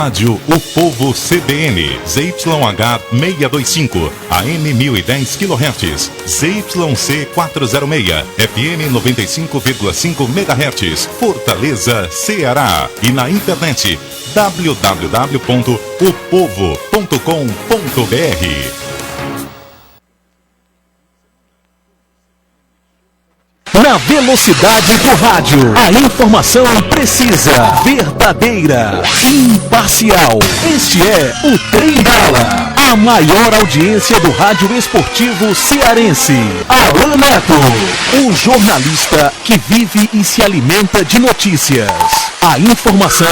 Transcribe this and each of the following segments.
Rádio O Povo CBN, ZYH 625, AM 1010 kHz, ZYC 406, FM 95,5 MHz, Fortaleza, Ceará. E na internet www.opovo.com.br. Na velocidade do rádio, a informação precisa, verdadeira, imparcial. Este é o Trem Bala, a maior audiência do rádio esportivo cearense. Alan Neto, o jornalista que vive e se alimenta de notícias. A informação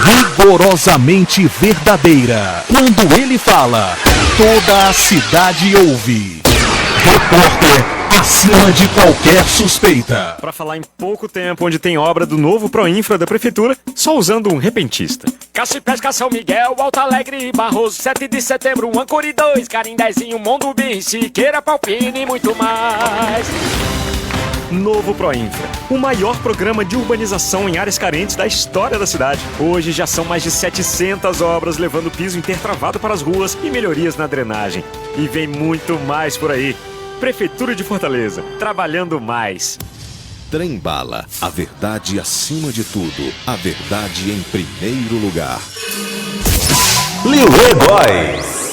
rigorosamente verdadeira. Quando ele fala, toda a cidade ouve. Repórter acima de qualquer suspeita. Para falar em pouco tempo, onde tem obra do novo Proinfra da Prefeitura, só usando um repentista. Caça e Pesca, São Miguel, Alto Alegre e Barroso, 7 de setembro, Ancora e 2, Carindezinho, Mondubim, Siqueira, Palpine e muito mais. Novo Proinfra, o maior programa de urbanização em áreas carentes da história da cidade. Hoje já são mais de 700 obras, levando piso intertravado para as ruas e melhorias na drenagem. E vem muito mais por aí. Prefeitura de Fortaleza, trabalhando mais. Trem Bala, a verdade acima de tudo, a verdade em primeiro lugar. Liuê Boys.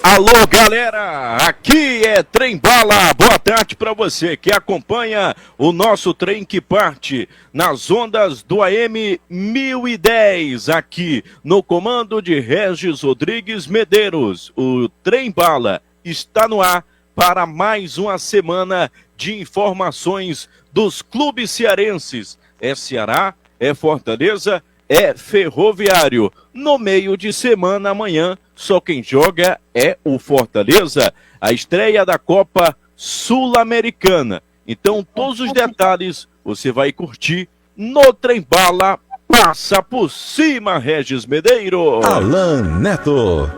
Alô, galera, aqui é Trem Bala. Boa tarde para você que acompanha o nosso trem que parte nas ondas do AM 1010, aqui no comando de Regis Rodrigues Medeiros. O Trem Bala está no ar para mais uma semana de informações dos clubes cearenses. É Ceará, é Fortaleza, é Ferroviário. No meio de semana, amanhã, só quem joga é o Fortaleza, a estreia da Copa Sul-Americana. Então, todos os detalhes você vai curtir no Trem Bala. Passa por cima, Regis Medeiros. Alan Neto.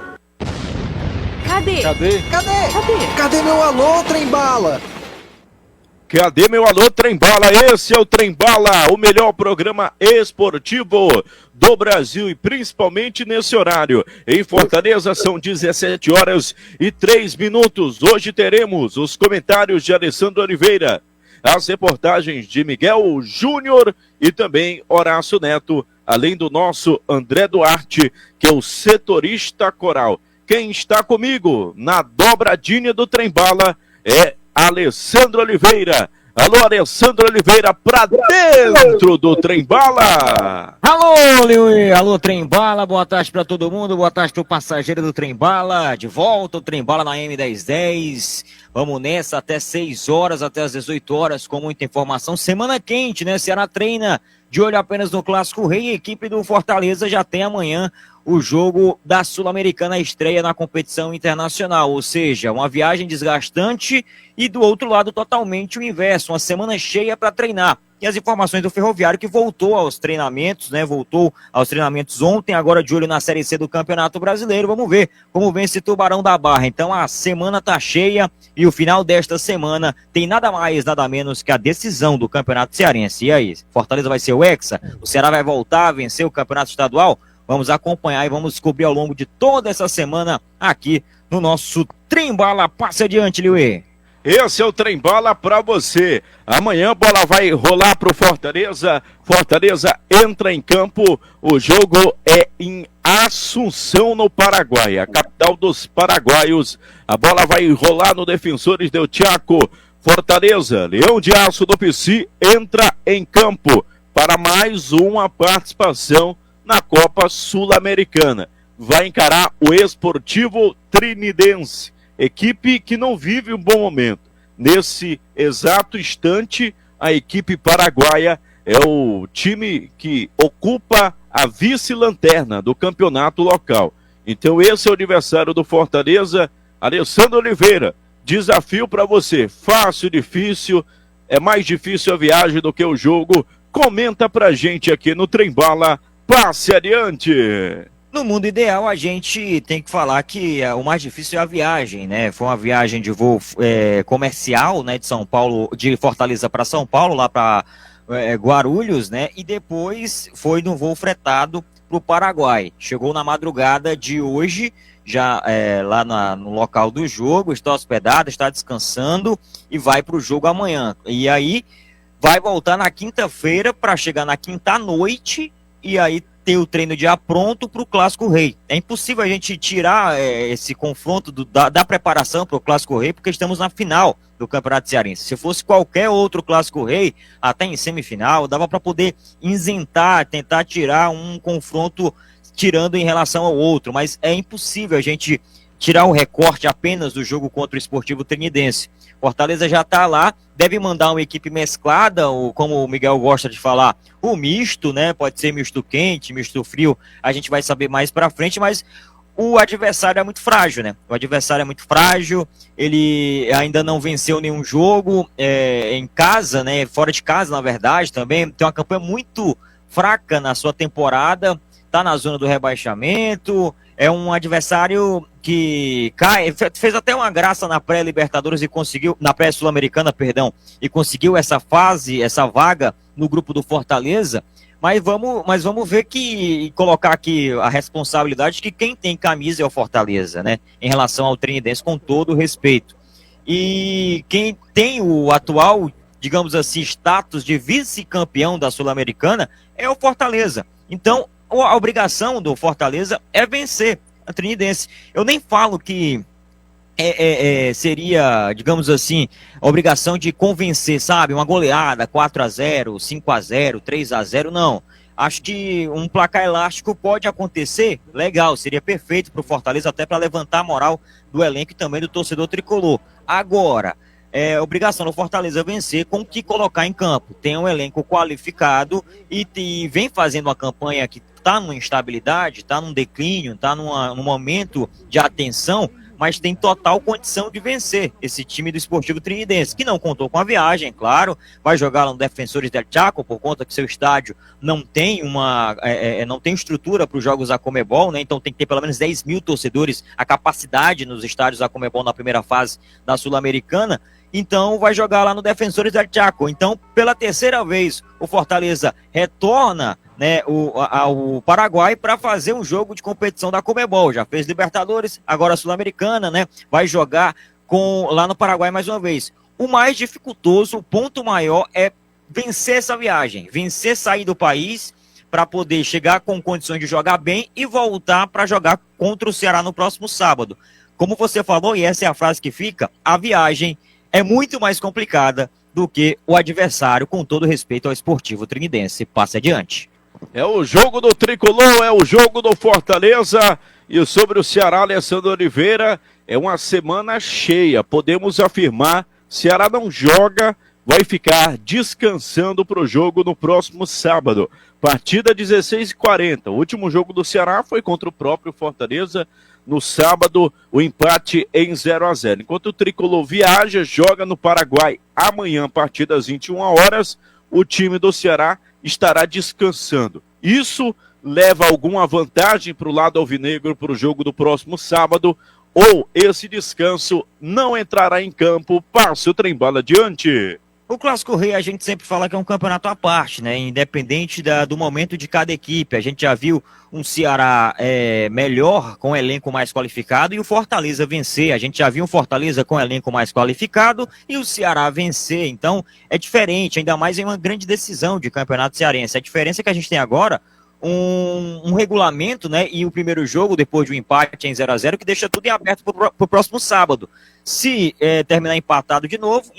Cadê meu alô, Trem Bala? Cadê meu alô, Trem Bala? Esse é o Trem Bala, o melhor programa esportivo do Brasil e principalmente nesse horário. Em Fortaleza são 17h03. Hoje teremos os comentários de Alessandro Oliveira, as reportagens de Miguel Júnior e também Horácio Neto, além do nosso André Duarte, que é o setorista coral. Quem está comigo na dobradinha do Trem Bala é Alessandro Oliveira. Alô, Alessandro Oliveira, pra dentro do Trem Bala. Alô, Liuê, alô, Trem Bala, boa tarde pra todo mundo, boa tarde pro passageiro do Trem Bala, de volta o Trem Bala na M1010, vamos nessa até 6 horas, até as 18 horas, com muita informação. Semana quente, né? Ceará treina de olho apenas no Clássico Rei, a equipe do Fortaleza já tem amanhã o jogo da Sul-Americana, a estreia na competição internacional, ou seja, uma viagem desgastante e do outro lado totalmente o inverso, uma semana cheia para treinar. E as informações do Ferroviário que voltou aos treinamentos, né? Voltou aos treinamentos ontem, agora de olho na Série C do Campeonato Brasileiro. Vamos ver como vem esse Tubarão da Barra. Então a semana tá cheia e o final desta semana tem nada mais, nada menos que a decisão do Campeonato Cearense. E aí, Fortaleza vai ser o Hexa? O Ceará vai voltar a vencer o Campeonato Estadual? Vamos acompanhar e vamos descobrir ao longo de toda essa semana aqui no nosso Trem Bala. Passe adiante, Liuê. Esse é o Trem Bala pra você. Amanhã a bola vai rolar pro Fortaleza. Fortaleza entra em campo. O jogo é em Assunção, no Paraguai, a capital dos paraguaios. A bola vai rolar no Defensores del Chaco. Fortaleza, Leão de Aço do Pici, entra em campo para mais uma participação na Copa Sul-Americana. Vai encarar o Esportivo Trinidense, equipe que não vive um bom momento. Nesse exato instante, a equipe paraguaia é o time que ocupa a vice-lanterna do campeonato local. Então esse é o adversário do Fortaleza. Alessandro Oliveira, desafio para você, fácil, difícil, é mais difícil a viagem do que o jogo. Comenta pra gente aqui no Trem Bala. Passe adiante! No mundo ideal, a gente tem que falar que o mais difícil é a viagem, né? Foi uma viagem de voo comercial, né? De São Paulo, de Fortaleza para São Paulo, lá para Guarulhos, né? E depois foi no voo fretado para o Paraguai. Chegou na madrugada de hoje, já lá no local do jogo, está hospedado, está descansando e vai para o jogo amanhã. E aí vai voltar na quinta-feira para chegar na quinta-noite e aí ter o treino já pronto para o Clássico Rei. É impossível a gente tirar esse confronto da preparação para o Clássico Rei, porque estamos na final do Campeonato Cearense. Se fosse qualquer outro Clássico Rei, até em semifinal, dava para poder isentar, tentar tirar um confronto tirando em relação ao outro, mas é impossível a gente tirar o recorte apenas do jogo contra o Esportivo Trinidense. Fortaleza já está lá, deve mandar uma equipe mesclada, ou como o Miguel gosta de falar, o misto, né? Pode ser misto quente, misto frio, a gente vai saber mais para frente, mas o adversário é muito frágil, né? O adversário é muito frágil, ele ainda não venceu nenhum jogo em casa, né? Fora de casa, na verdade, também tem uma campanha muito fraca na sua temporada, tá na zona do rebaixamento, é um adversário que fez até uma graça na pré-Libertadores e conseguiu, na pré-Sul-Americana, perdão, e conseguiu essa vaga no grupo do Fortaleza, mas vamos ver e colocar aqui a responsabilidade que quem tem camisa é o Fortaleza, né, em relação ao Trinidense, com todo o respeito. E quem tem o atual, digamos assim, status de vice-campeão da Sul-Americana é o Fortaleza. Então, a obrigação do Fortaleza é vencer a Trinidense. Eu nem falo que seria, digamos assim, a obrigação de convencer, sabe? Uma goleada, 4-0, 5-0, 3-0, não. Acho que um placar elástico pode acontecer, legal, seria perfeito para o Fortaleza, até para levantar a moral do elenco e também do torcedor tricolor. Agora, é obrigação do Fortaleza vencer com o que colocar em campo. Tem um elenco qualificado e vem fazendo uma campanha que está numa instabilidade, está num declínio, está num momento de atenção, mas tem total condição de vencer esse time do Esportivo Trinidense, que não contou com a viagem, claro, vai jogar lá no Defensores del Chaco, por conta que seu estádio não tem não tem estrutura para os jogos da Conmebol, né? Então tem que ter pelo menos 10 mil torcedores, a capacidade nos estádios da Conmebol na primeira fase da Sul-Americana. Então vai jogar lá no Defensores del Chaco. Então, pela terceira vez, o Fortaleza retorna, né, ao Paraguai para fazer um jogo de competição da Conmebol. Já fez Libertadores, agora Sul-Americana, né? Vai jogar lá no Paraguai mais uma vez. O mais dificultoso, o ponto maior é vencer essa viagem, vencer sair do país para poder chegar com condições de jogar bem e voltar para jogar contra o Ceará no próximo sábado. Como você falou, e essa é a frase que fica, a viagem é muito mais complicada do que o adversário, com todo respeito ao Esportivo Trinidense. Passe adiante. É o jogo do Tricolor, é o jogo do Fortaleza. E sobre o Ceará, Alessandro Oliveira, é uma semana cheia. Podemos afirmar, Ceará não joga, vai ficar descansando para o jogo no próximo sábado. Partida 16h40. O último jogo do Ceará foi contra o próprio Fortaleza. No sábado, o empate em 0-0. Enquanto o Tricolor viaja, joga no Paraguai amanhã, a partir das 21 horas, o time do Ceará estará descansando. Isso leva alguma vantagem para o lado alvinegro para o jogo do próximo sábado, ou esse descanso não entrará em campo? Passa o trem-bala adiante. O Clássico Rei a gente sempre fala que é um campeonato à parte, né? Independente do momento de cada equipe. A gente já viu um Ceará melhor, com um elenco mais qualificado, e o Fortaleza vencer. A gente já viu um Fortaleza com um elenco mais qualificado e o Ceará vencer. Então é diferente, ainda mais em uma grande decisão de campeonato cearense. A diferença é que a gente tem agora um regulamento, né? E o primeiro jogo, depois de um empate em 0-0, que deixa tudo em aberto para o próximo sábado. Se terminar empatado de novo,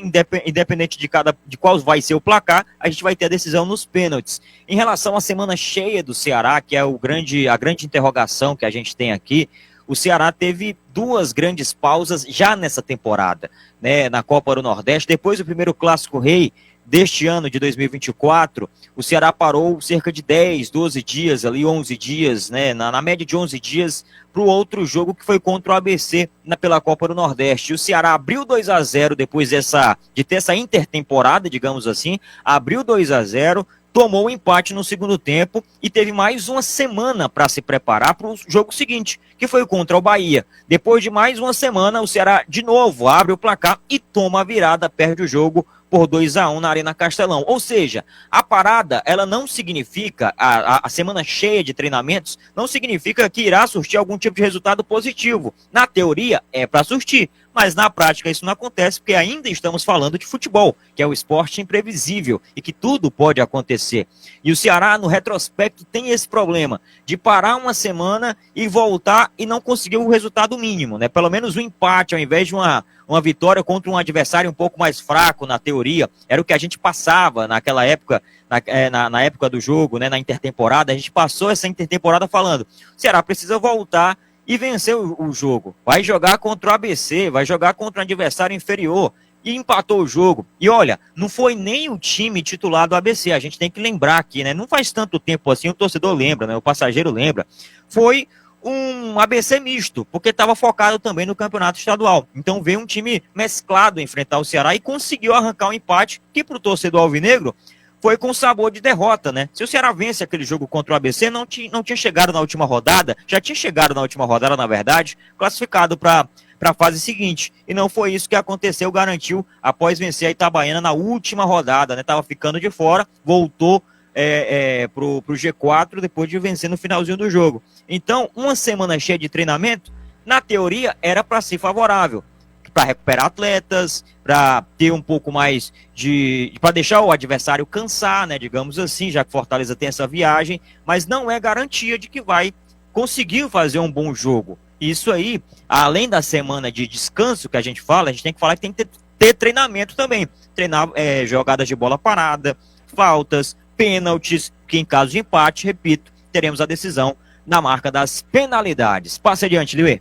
independente de qual vai ser o placar, a gente vai ter a decisão nos pênaltis. Em relação à semana cheia do Ceará, que é a grande interrogação que a gente tem aqui, o Ceará teve 2 grandes pausas já nessa temporada, né? Na Copa do Nordeste, depois do primeiro Clássico Rei deste ano de 2024, o Ceará parou cerca de 10, 12 dias, ali 11 dias, né, na média de 11 dias, para o outro jogo que foi contra o ABC pela Copa do Nordeste. E o Ceará abriu 2-0 depois de ter essa intertemporada, digamos assim, abriu 2-0, tomou o empate no segundo tempo e teve mais uma semana para se preparar para o jogo seguinte, que foi contra o Bahia. Depois de mais uma semana, o Ceará de novo abre o placar e toma a virada, perde o jogo por 2-1 na Arena Castelão. Ou seja, a parada, ela não significa, a semana cheia de treinamentos, não significa que irá surtir algum tipo de resultado positivo. Na teoria, é para surtir, mas na prática isso não acontece, porque ainda estamos falando de futebol, que é o esporte imprevisível e que tudo pode acontecer. E o Ceará, no retrospecto, tem esse problema de parar uma semana e voltar e não conseguir o resultado mínimo, né? Pelo menos um empate, ao invés de uma vitória contra um adversário um pouco mais fraco na teoria, era o que a gente passava naquela época, na época do jogo, né, na intertemporada. A gente passou essa intertemporada falando, o Ceará precisa voltar e vencer o jogo, vai jogar contra o ABC, vai jogar contra um adversário inferior, e empatou o jogo. E olha, não foi nem o time titular do ABC, a gente tem que lembrar aqui, né, não faz tanto tempo assim, o torcedor lembra, né, o passageiro lembra, foi um ABC misto, porque estava focado também no campeonato estadual. Então veio um time mesclado enfrentar o Ceará e conseguiu arrancar um empate que para o torcedor alvinegro foi com sabor de derrota, né? Se o Ceará vence aquele jogo contra o ABC, não tinha chegado na última rodada, já tinha chegado na última rodada, na verdade, classificado para a fase seguinte. E não foi isso que aconteceu, garantiu após vencer a Itabaiana na última rodada, né? Tava ficando de fora, voltou pro G4 depois de vencer no finalzinho do jogo. Então, uma semana cheia de treinamento, na teoria, era para ser favorável, para recuperar atletas, para ter um pouco mais para deixar o adversário cansar, né, digamos assim, já que Fortaleza tem essa viagem, mas não é garantia de que vai conseguir fazer um bom jogo. Isso aí, além da semana de descanso que a gente fala, a gente tem que falar que tem que ter treinamento também, treinar jogadas de bola parada, faltas, pênaltis, que em caso de empate, repito, teremos a decisão na marca das penalidades. Passe adiante, Liuê.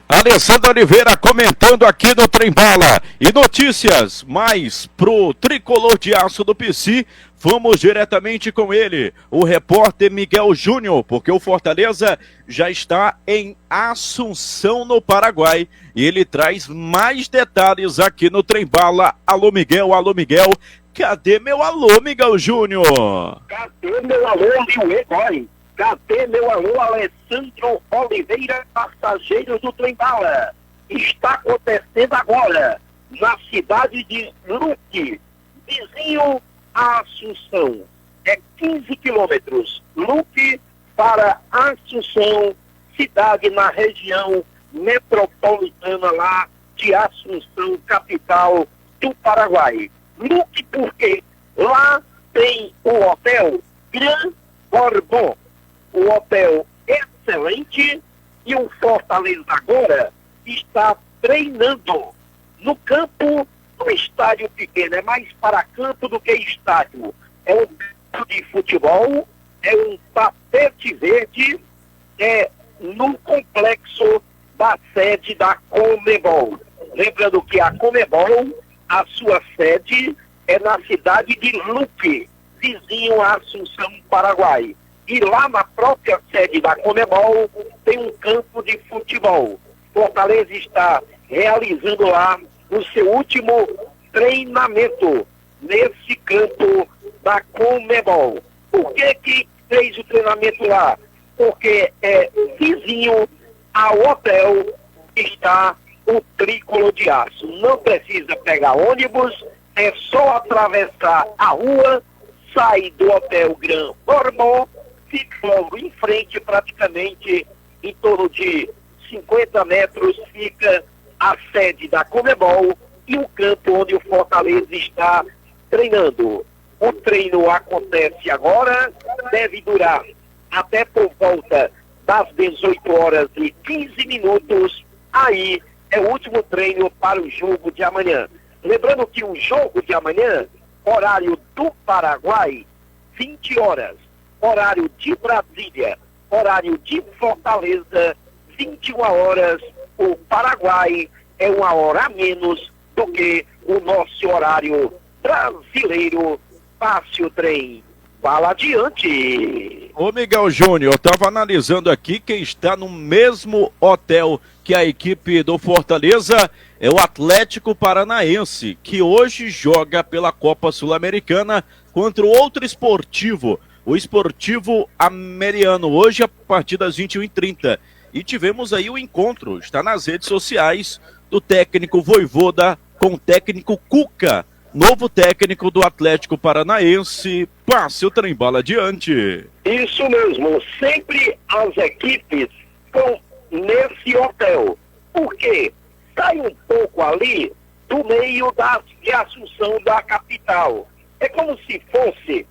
Alessandro Oliveira comentando aqui no Trem Bala. E notícias mais pro tricolor de aço do PC. Vamos diretamente com ele, o repórter Miguel Júnior, porque o Fortaleza já está em Assunção, no Paraguai. E ele traz mais detalhes aqui no Trem Bala. Alô, Miguel, alô, Miguel. Cadê meu alô, Miguel Júnior? Cadê meu alô, Liuê Gói? Cadê meu alô, Alessandro Oliveira, passageiros do Trem Bala? Está acontecendo agora, na cidade de Luque, vizinho a Assunção. É 15 quilômetros. Luque para Assunção, cidade na região metropolitana lá de Assunção, capital do Paraguai. Luque porque lá tem o hotel Gran Bourbon. O hotel excelente, e o Fortaleza agora está treinando no campo do estádio pequeno. É mais para campo do que estádio. É um campo de futebol, é um tapete verde, no complexo da sede da Conmebol. Lembrando que a Conmebol, a sua sede é na cidade de Luque, vizinho a Assunção, Paraguai. E lá na própria sede da Conmebol tem um campo de futebol. Fortaleza está realizando lá o seu último treinamento nesse campo da Conmebol. Por que fez o treinamento lá? Porque é vizinho ao hotel que está o Tricolor de Aço. Não precisa pegar ônibus, é só atravessar a rua, sair do hotel Gran Bourbon, fica logo em frente, praticamente em torno de 50 metros, fica a sede da Conmebol e o campo onde o Fortaleza está treinando. O treino acontece agora, deve durar até por volta das 18h15. Aí é o último treino para o jogo de amanhã. Lembrando que o jogo de amanhã, horário do Paraguai, 20 horas. Horário de Brasília, horário de Fortaleza, 21 horas. O Paraguai é uma hora a menos do que o nosso horário brasileiro. Passe o trem, bala adiante. Ô Miguel Júnior, eu estava analisando aqui quem está no mesmo hotel que a equipe do Fortaleza é o Atlético Paranaense, que hoje joga pela Copa Sul-Americana contra o outro esportivo, o Esportivo Ameriano, hoje a partir das 21h30. E tivemos aí o encontro, está nas redes sociais, do técnico Vojvoda com o técnico Cuca, novo técnico do Atlético Paranaense. Passe o trem-bala adiante. Isso mesmo, sempre as equipes estão nesse hotel. Porque sai um pouco ali do meio de Assunção da capital. É como se fosse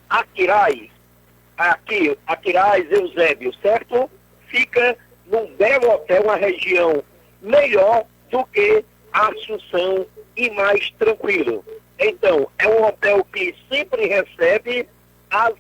Aquiraz, Eusébio, certo? Fica num belo hotel, uma região melhor do que Assunção e mais tranquilo. Então, é um hotel que sempre recebe as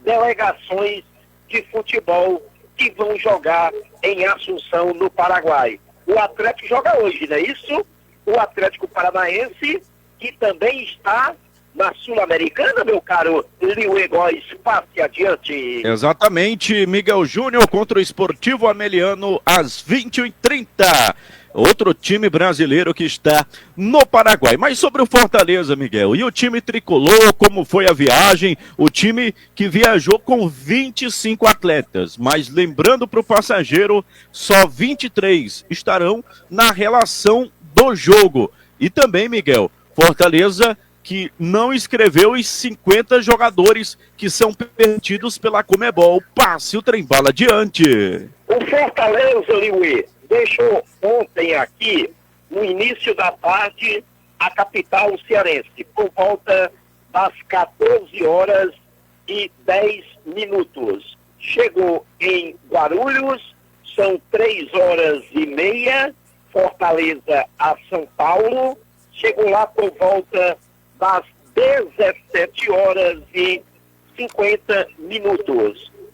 delegações de futebol que vão jogar em Assunção, no Paraguai. O Atlético joga hoje, não é isso? O Atlético Paranaense, que também está na Sul-Americana, meu caro Liuê Góes, passe adiante. Exatamente, Miguel Júnior contra o Esportivo Ameliano às 21h30. Outro time brasileiro que está no Paraguai. Mas sobre o Fortaleza, Miguel, e o time tricolor, como foi a viagem? O time que viajou com 25 atletas, mas lembrando para o passageiro, só 23 estarão na relação do jogo. E também, Miguel, Fortaleza que não inscreveu os 50 jogadores que são permitidos pela Conmebol. Passe o trem-bala adiante. O Fortaleza, Liuê, deixou ontem aqui, no início da tarde, a capital cearense, por volta das 14h10. Chegou em Guarulhos, são 3h30, Fortaleza a São Paulo, chegou lá por volta das 17h50.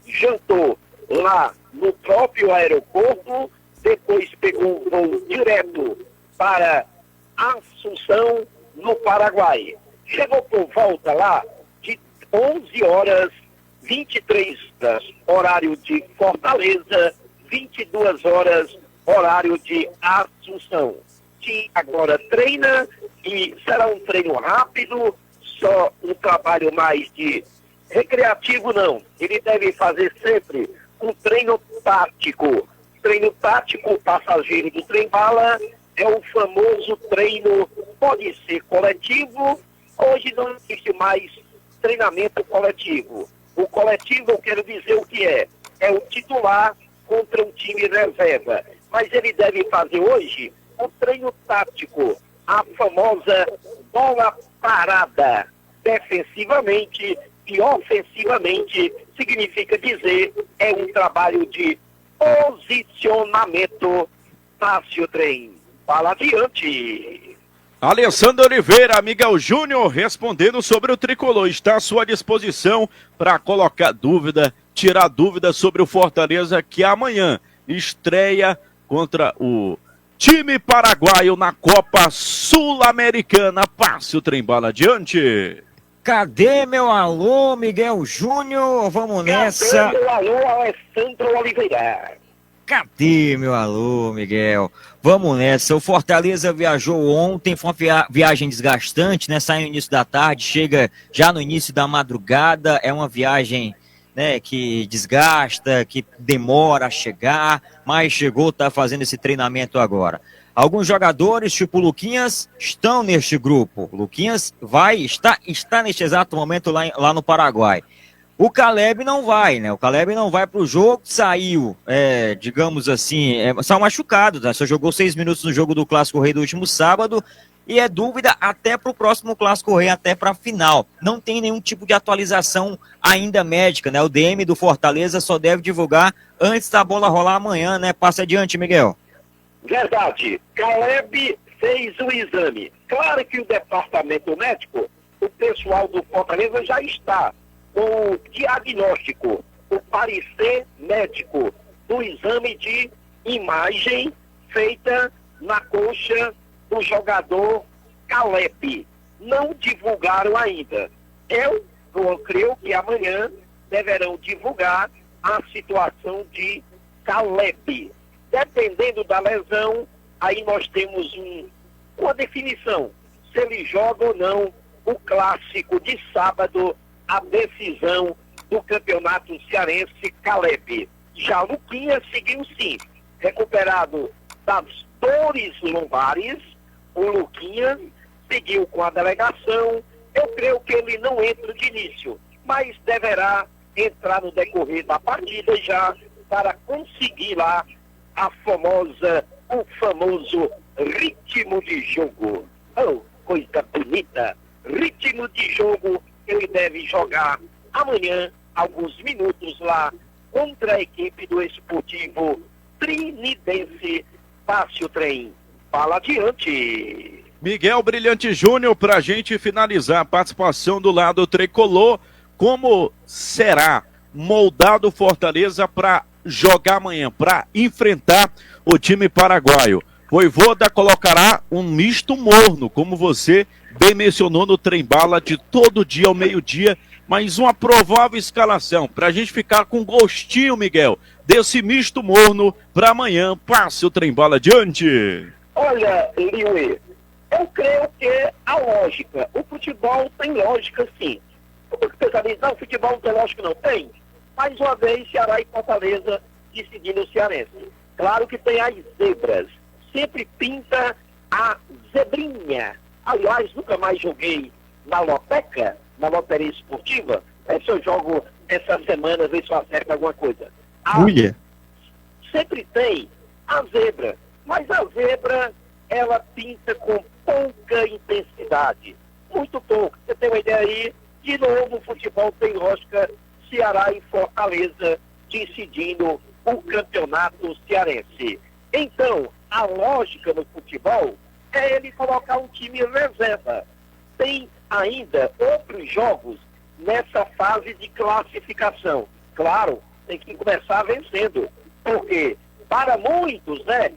Jantou lá no próprio aeroporto, depois pegou um voo direto para Assunção, no Paraguai. Chegou por volta lá de 11h23, horário de Fortaleza, 22h, horário de Assunção. Que agora treina e será um treino rápido, só um trabalho mais de recreativo não. Ele deve fazer sempre um treino tático. Treino tático passageiro do trem-bala é o famoso treino, pode ser coletivo, hoje não existe mais treinamento coletivo. O coletivo, eu quero dizer o que é o titular contra um time reserva. Mas ele deve fazer hoje o treino tático, a famosa bola parada, defensivamente e ofensivamente, significa dizer, é um trabalho de posicionamento. Passe o trem, fala adiante. Alessandro Oliveira, Miguel Júnior, respondendo sobre o tricolor, está à sua disposição para colocar dúvida, tirar dúvida sobre o Fortaleza, que amanhã estreia contra o time paraguaio na Copa Sul-Americana. Passe o trem-bala adiante. Cadê meu alô, Miguel Júnior? Vamos nessa. Cadê meu alô, Alessandro Oliveira? Cadê meu alô, Miguel? Vamos nessa. O Fortaleza viajou ontem, foi uma viagem desgastante, né? Sai no início da tarde, chega já no início da madrugada. É uma viagem, né, que desgasta, que demora a chegar, mas chegou, tá fazendo esse treinamento agora. Alguns jogadores, tipo o Luquinhas, estão neste grupo. O Luquinhas está neste exato momento lá no Paraguai. O Caleb não vai, né? O Caleb não vai para o jogo, saiu, digamos assim, saiu machucado, né? Só jogou 6 minutos no jogo do Clássico Rei do último sábado, e é dúvida até para o próximo Clássico Rei, até para a final. Não tem nenhum tipo de atualização ainda médica, né? O DM do Fortaleza só deve divulgar antes da bola rolar amanhã, né? Passa adiante, Miguel. Verdade. Caleb fez o exame. Claro que o departamento médico, o pessoal do Fortaleza já está com o diagnóstico, o parecer médico do exame de imagem feita na coxa do jogador Caleb. Não divulgaram ainda. Eu creio que amanhã deverão divulgar a situação de Caleb. Dependendo da lesão, aí nós temos uma definição, se ele joga ou não o clássico de sábado, a decisão do campeonato cearense. Caleb. Já Luquinhas seguiu sim, recuperado das dores lombares. O Luquinhas seguiu com a delegação. Eu creio que ele não entra de início, mas deverá entrar no decorrer da partida já para conseguir lá o famoso ritmo de jogo. Oh, coisa bonita! Ritmo de jogo, ele deve jogar amanhã, alguns minutos lá, contra a equipe do Esportivo Trinidense. Passe o trem. Fala adiante. Miguel Brilhante Júnior, para a gente finalizar a participação do lado tricolor, como será moldado o Fortaleza para jogar amanhã, para enfrentar o time paraguaio? Vojvoda colocará um misto morno, como você bem mencionou no trem-bala, de todo dia ao meio-dia, mas uma provável escalação, para a gente ficar com gostinho, Miguel, desse misto morno para amanhã. Passe o trem-bala adiante. Olha, Liuê, eu creio que a lógica, o futebol tem lógica sim. Porque você diz, não, o futebol não tem lógica, não tem. Mais uma vez, Ceará e Fortaleza decidindo o cearense. Claro que tem as zebras. Sempre pinta a zebrinha. Aliás, nunca mais joguei na loteca, na loteria esportiva. Se eu jogo essa semana, ver se eu acerto alguma coisa. Sempre tem a zebra. Mas a zebra, ela pinta com pouca intensidade. Muito pouco. Você tem uma ideia aí? De novo, o futebol tem lógica. Ceará e Fortaleza decidindo o campeonato cearense. Então, a lógica no futebol é ele colocar um time reserva. Tem ainda outros jogos nessa fase de classificação. Claro, tem que começar vencendo, porque para muitos, né,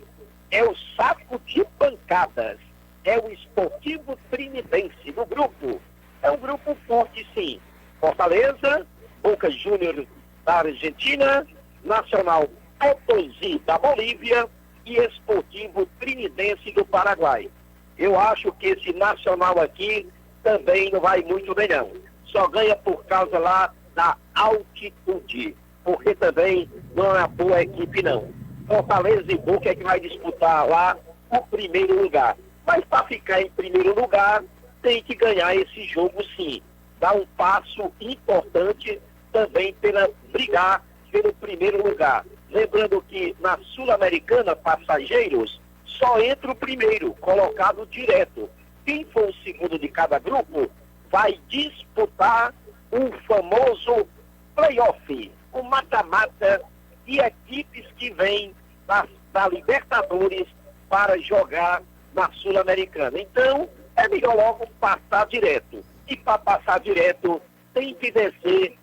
é o saco de pancadas, é o Esportivo Trinidense do grupo. É um grupo forte, sim. Fortaleza, Boca Juniors da Argentina, Nacional Potosí da Bolívia e Esportivo Trinidense do Paraguai. Eu acho que esse Nacional aqui também não vai muito bem, não. Só ganha por causa lá da altitude, porque também não é uma boa equipe, não. Fortaleza e Boca é que vai disputar lá o primeiro lugar. Mas para ficar em primeiro lugar, tem que ganhar esse jogo, sim. Dar um passo importante também para brigar pelo primeiro lugar. Lembrando que na Sul-Americana, Passageiros, só entra o primeiro, colocado direto. Quem for o segundo de cada grupo vai disputar o famoso playoff, o mata-mata de equipes que vêm da Libertadores para jogar na Sul-Americana. Então, é melhor logo passar direto. E para passar direto, tem que vencer.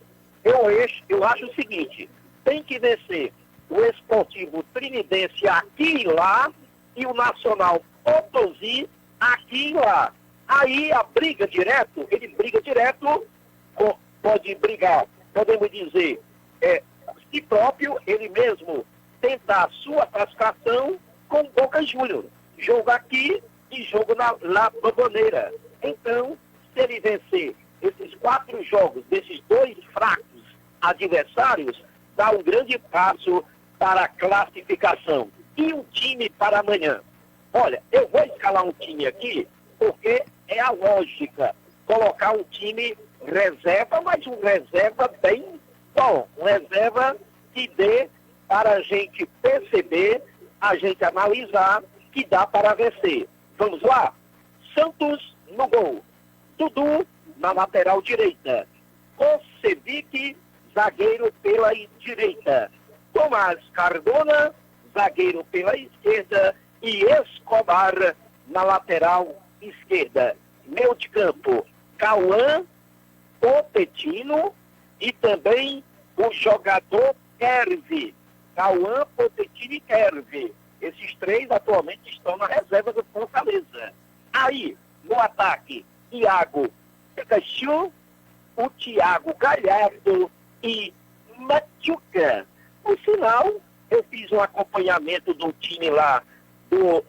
Eu acho o seguinte, tem que vencer o Esportivo Trinidense aqui e lá e o Nacional Potosí aqui e lá. Aí a briga direto, ele briga direto, pode brigar, podemos dizer, si próprio, ele mesmo tentar a sua classificação com Boca Juniors. Jogo aqui e jogo na Bombonera. Então, se ele vencer esses 4 jogos, desses 2 fracos adversários, dá um grande passo para a classificação. E um time para amanhã? Olha, eu vou escalar um time aqui, porque é a lógica. Colocar um time reserva, mas um reserva bem bom. Um reserva que dê para a gente perceber, a gente analisar, que dá para vencer. Vamos lá? Santos no gol. Dudu na lateral direita. Kosevic, zagueiro pela direita. Tomás Cardona, zagueiro pela esquerda. E Escobar na lateral esquerda. Meio de campo, Cauã, Potetino e também o jogador Kervi. Cauã, Potetino e Kervi. Esses 3 atualmente estão na reserva do Fortaleza. Aí, no ataque, Iago Pikachu, o Thiago Galhardo e Machuca. Por sinal, eu fiz um acompanhamento do time lá do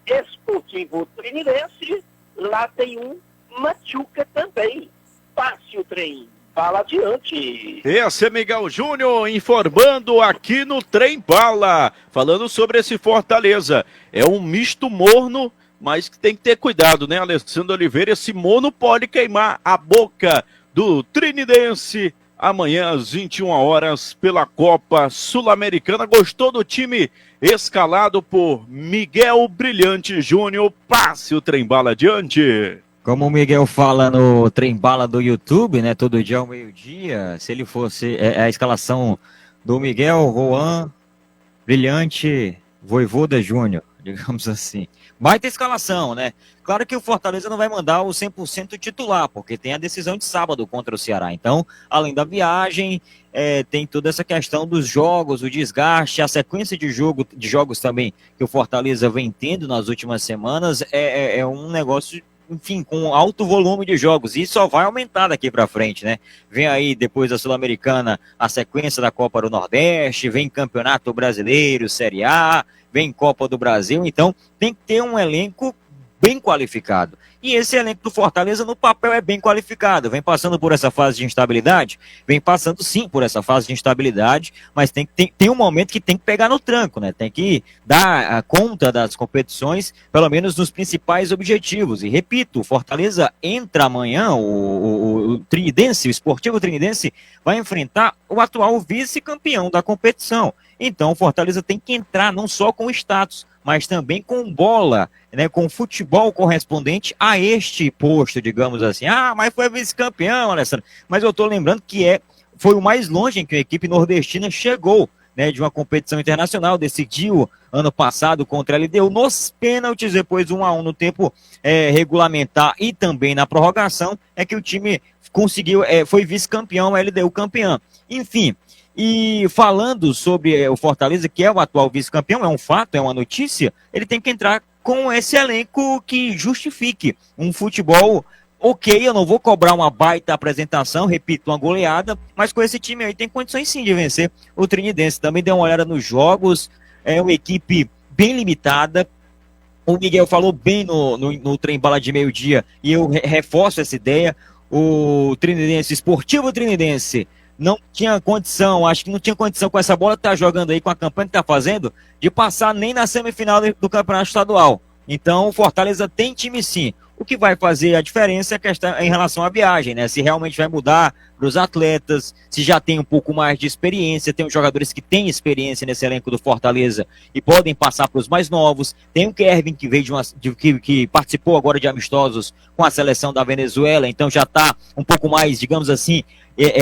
Esportivo Trinidense. Lá tem um Machuca também. Passe o trem. Fala adiante. Esse é Miguel Júnior informando aqui no Trem Bala, falando sobre esse Fortaleza. É um misto morno mas que tem que ter cuidado, né, Alessandro Oliveira? Esse mono pode queimar a boca do trinidense amanhã às 21 horas pela Copa Sul-Americana. Gostou do time escalado por Miguel Brilhante Júnior? Passe o trem-bala adiante. Como o Miguel fala no trem-bala do YouTube, né, todo dia ao meio-dia, se ele fosse a escalação do Miguel, Juan, Brilhante, Voivoda Júnior, digamos assim. Baita escalação, né? Claro que o Fortaleza não vai mandar o 100% titular, porque tem a decisão de sábado contra o Ceará. Então, além da viagem, tem toda essa questão dos jogos, o desgaste, a sequência de jogos também que o Fortaleza vem tendo nas últimas semanas, é um negócio, enfim, com alto volume de jogos, e só vai aumentar daqui para frente, né? Vem aí, depois da Sul-Americana, a sequência da Copa do Nordeste, vem Campeonato Brasileiro, Série A, vem Copa do Brasil, então tem que ter um elenco bem qualificado. E esse elenco do Fortaleza, no papel, é bem qualificado. Vem passando por essa fase de instabilidade? Vem passando, sim, por essa fase de instabilidade, mas tem um momento que tem que pegar no tranco, né? Tem que dar a conta das competições, pelo menos nos principais objetivos. E, repito, o Fortaleza entra amanhã, o Trinidense, o Esportivo Trinidense, vai enfrentar o atual vice-campeão da competição. Então, o Fortaleza tem que entrar não só com status, mas também com bola, né, com futebol correspondente a este posto, digamos assim. Ah, mas foi vice-campeão, Alessandro. Mas eu estou lembrando que foi o mais longe em que a equipe nordestina chegou, né, de uma competição internacional, decidiu ano passado contra a LDU nos pênaltis, depois 1-1 no tempo regulamentar e também na prorrogação, é que o time conseguiu, foi vice-campeão, a LDU campeã. Enfim. E falando sobre o Fortaleza, que é o atual vice-campeão, é um fato, é uma notícia, ele tem que entrar com esse elenco que justifique um futebol ok. Eu não vou cobrar uma baita apresentação, repito, uma goleada, mas com esse time aí tem condições sim de vencer o Trinidense. Também dê uma olhada nos jogos, é uma equipe bem limitada. O Miguel falou bem no trem-bala de meio-dia, e eu reforço essa ideia. O Trinidense, Esportivo Trinidense, não tinha condição, acho que não tinha condição com essa bola que tá jogando aí, com a campanha que tá fazendo, de passar nem na semifinal do Campeonato Estadual. Então, o Fortaleza tem time sim. O que vai fazer a diferença é a questão em relação à viagem, né? Se realmente vai mudar para os atletas, se já tem um pouco mais de experiência, tem os jogadores que têm experiência nesse elenco do Fortaleza e podem passar para os mais novos. Tem o Kevin, que veio que participou agora de amistosos com a seleção da Venezuela, então já está um pouco mais, digamos assim,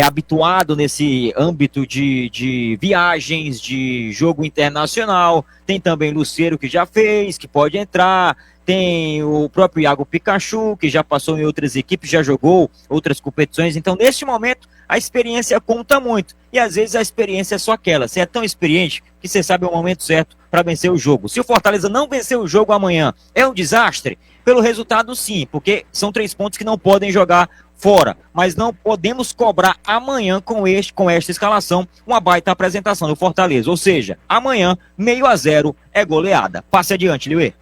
habituado nesse âmbito de viagens, de jogo internacional. Tem também Lucero, que já fez, que pode entrar. Tem o próprio Iago Pikachu, que já passou em outras equipes, já jogou outras competições. Então, neste momento, a experiência conta muito. E, às vezes, a experiência é só aquela. Você é tão experiente que você sabe o momento certo para vencer o jogo. Se o Fortaleza não vencer o jogo amanhã, é um desastre? Pelo resultado, sim, porque são 3 pontos que não podem jogar fora, mas não podemos cobrar amanhã com esta escalação uma baita apresentação do Fortaleza, ou seja, amanhã 0-0 é goleada. Passe adiante, Liuê.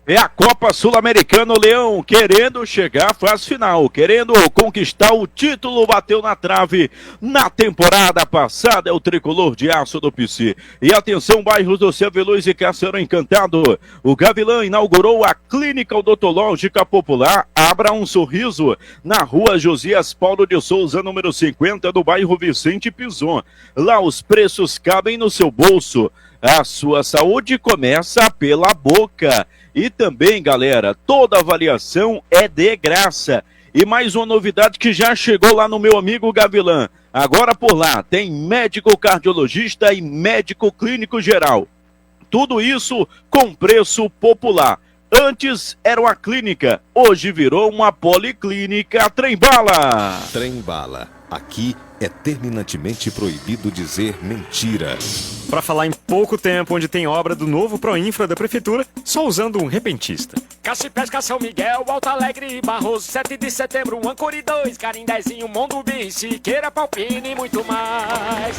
É a Copa Sul-Americana, o Leão querendo chegar à fase final, querendo conquistar o título, bateu na trave na temporada passada, é o tricolor de aço do PC. E atenção, bairros do Silvio Luiz e Castelo Encantado, o Gavilã inaugurou a Clínica Odontológica Popular Abra um Sorriso, na rua Josias Paulo de Souza, número 50, do bairro Vicente Pison. Lá os preços cabem no seu bolso, a sua saúde começa pela boca. E também, galera, toda avaliação é de graça. E mais uma novidade que já chegou lá no meu amigo Gavilã. Agora por lá tem médico cardiologista e médico clínico geral. Tudo isso com preço popular. Antes era uma clínica, hoje virou uma policlínica. Trem-bala! Trem-bala. Aqui é terminantemente proibido dizer mentira. Para falar em pouco tempo, onde tem obra do novo Proinfra da Prefeitura, só usando um repentista. Caça-Pesca, São Miguel, Alto Alegre e Barroso, 7 de setembro, Ancori 2, Carindezinho, Mondubi, Siqueira, Palpine e muito mais.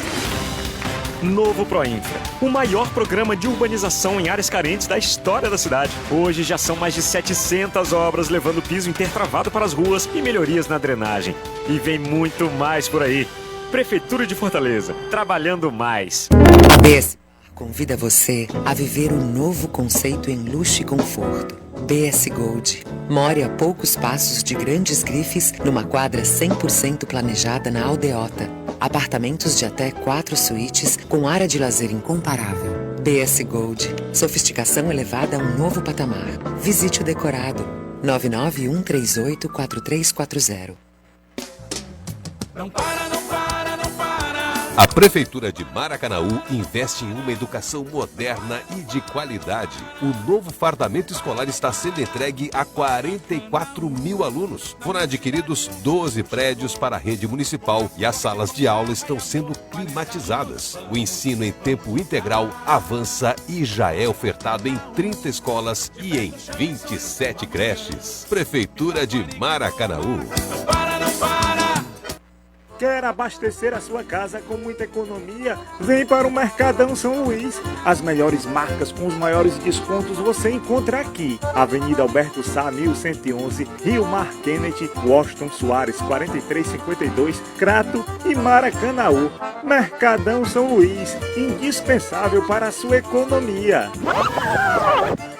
Novo Proinfra, o maior programa de urbanização em áreas carentes da história da cidade. Hoje já são mais de 700 obras, levando piso intertravado para as ruas e melhorias na drenagem. E vem muito mais por aí. Prefeitura de Fortaleza, trabalhando mais. convida você a viver um novo conceito em luxo e conforto. BS Gold. More a poucos passos de grandes grifes numa quadra 100% planejada na Aldeota. Apartamentos de até 4 suítes com área de lazer incomparável. BS Gold. Sofisticação elevada a um novo patamar. Visite o decorado. 991384340. Não para, não para, não para. A Prefeitura de Maracanaú investe em uma educação moderna e de qualidade. O novo fardamento escolar está sendo entregue a 44 mil alunos. Foram adquiridos 12 prédios para a rede municipal e as salas de aula estão sendo climatizadas. O ensino em tempo integral avança e já é ofertado em 30 escolas e em 27 creches. Prefeitura de Maracanaú. Não para, não para. Quer abastecer a sua casa com muita economia? Vem para o Mercadão São Luís. As melhores marcas com os maiores descontos você encontra aqui. Avenida Alberto Sá, 1111, Rio Mar Kennedy, Washington Soares, 4352, Crato e Maracanaú. Mercadão São Luís, indispensável para a sua economia.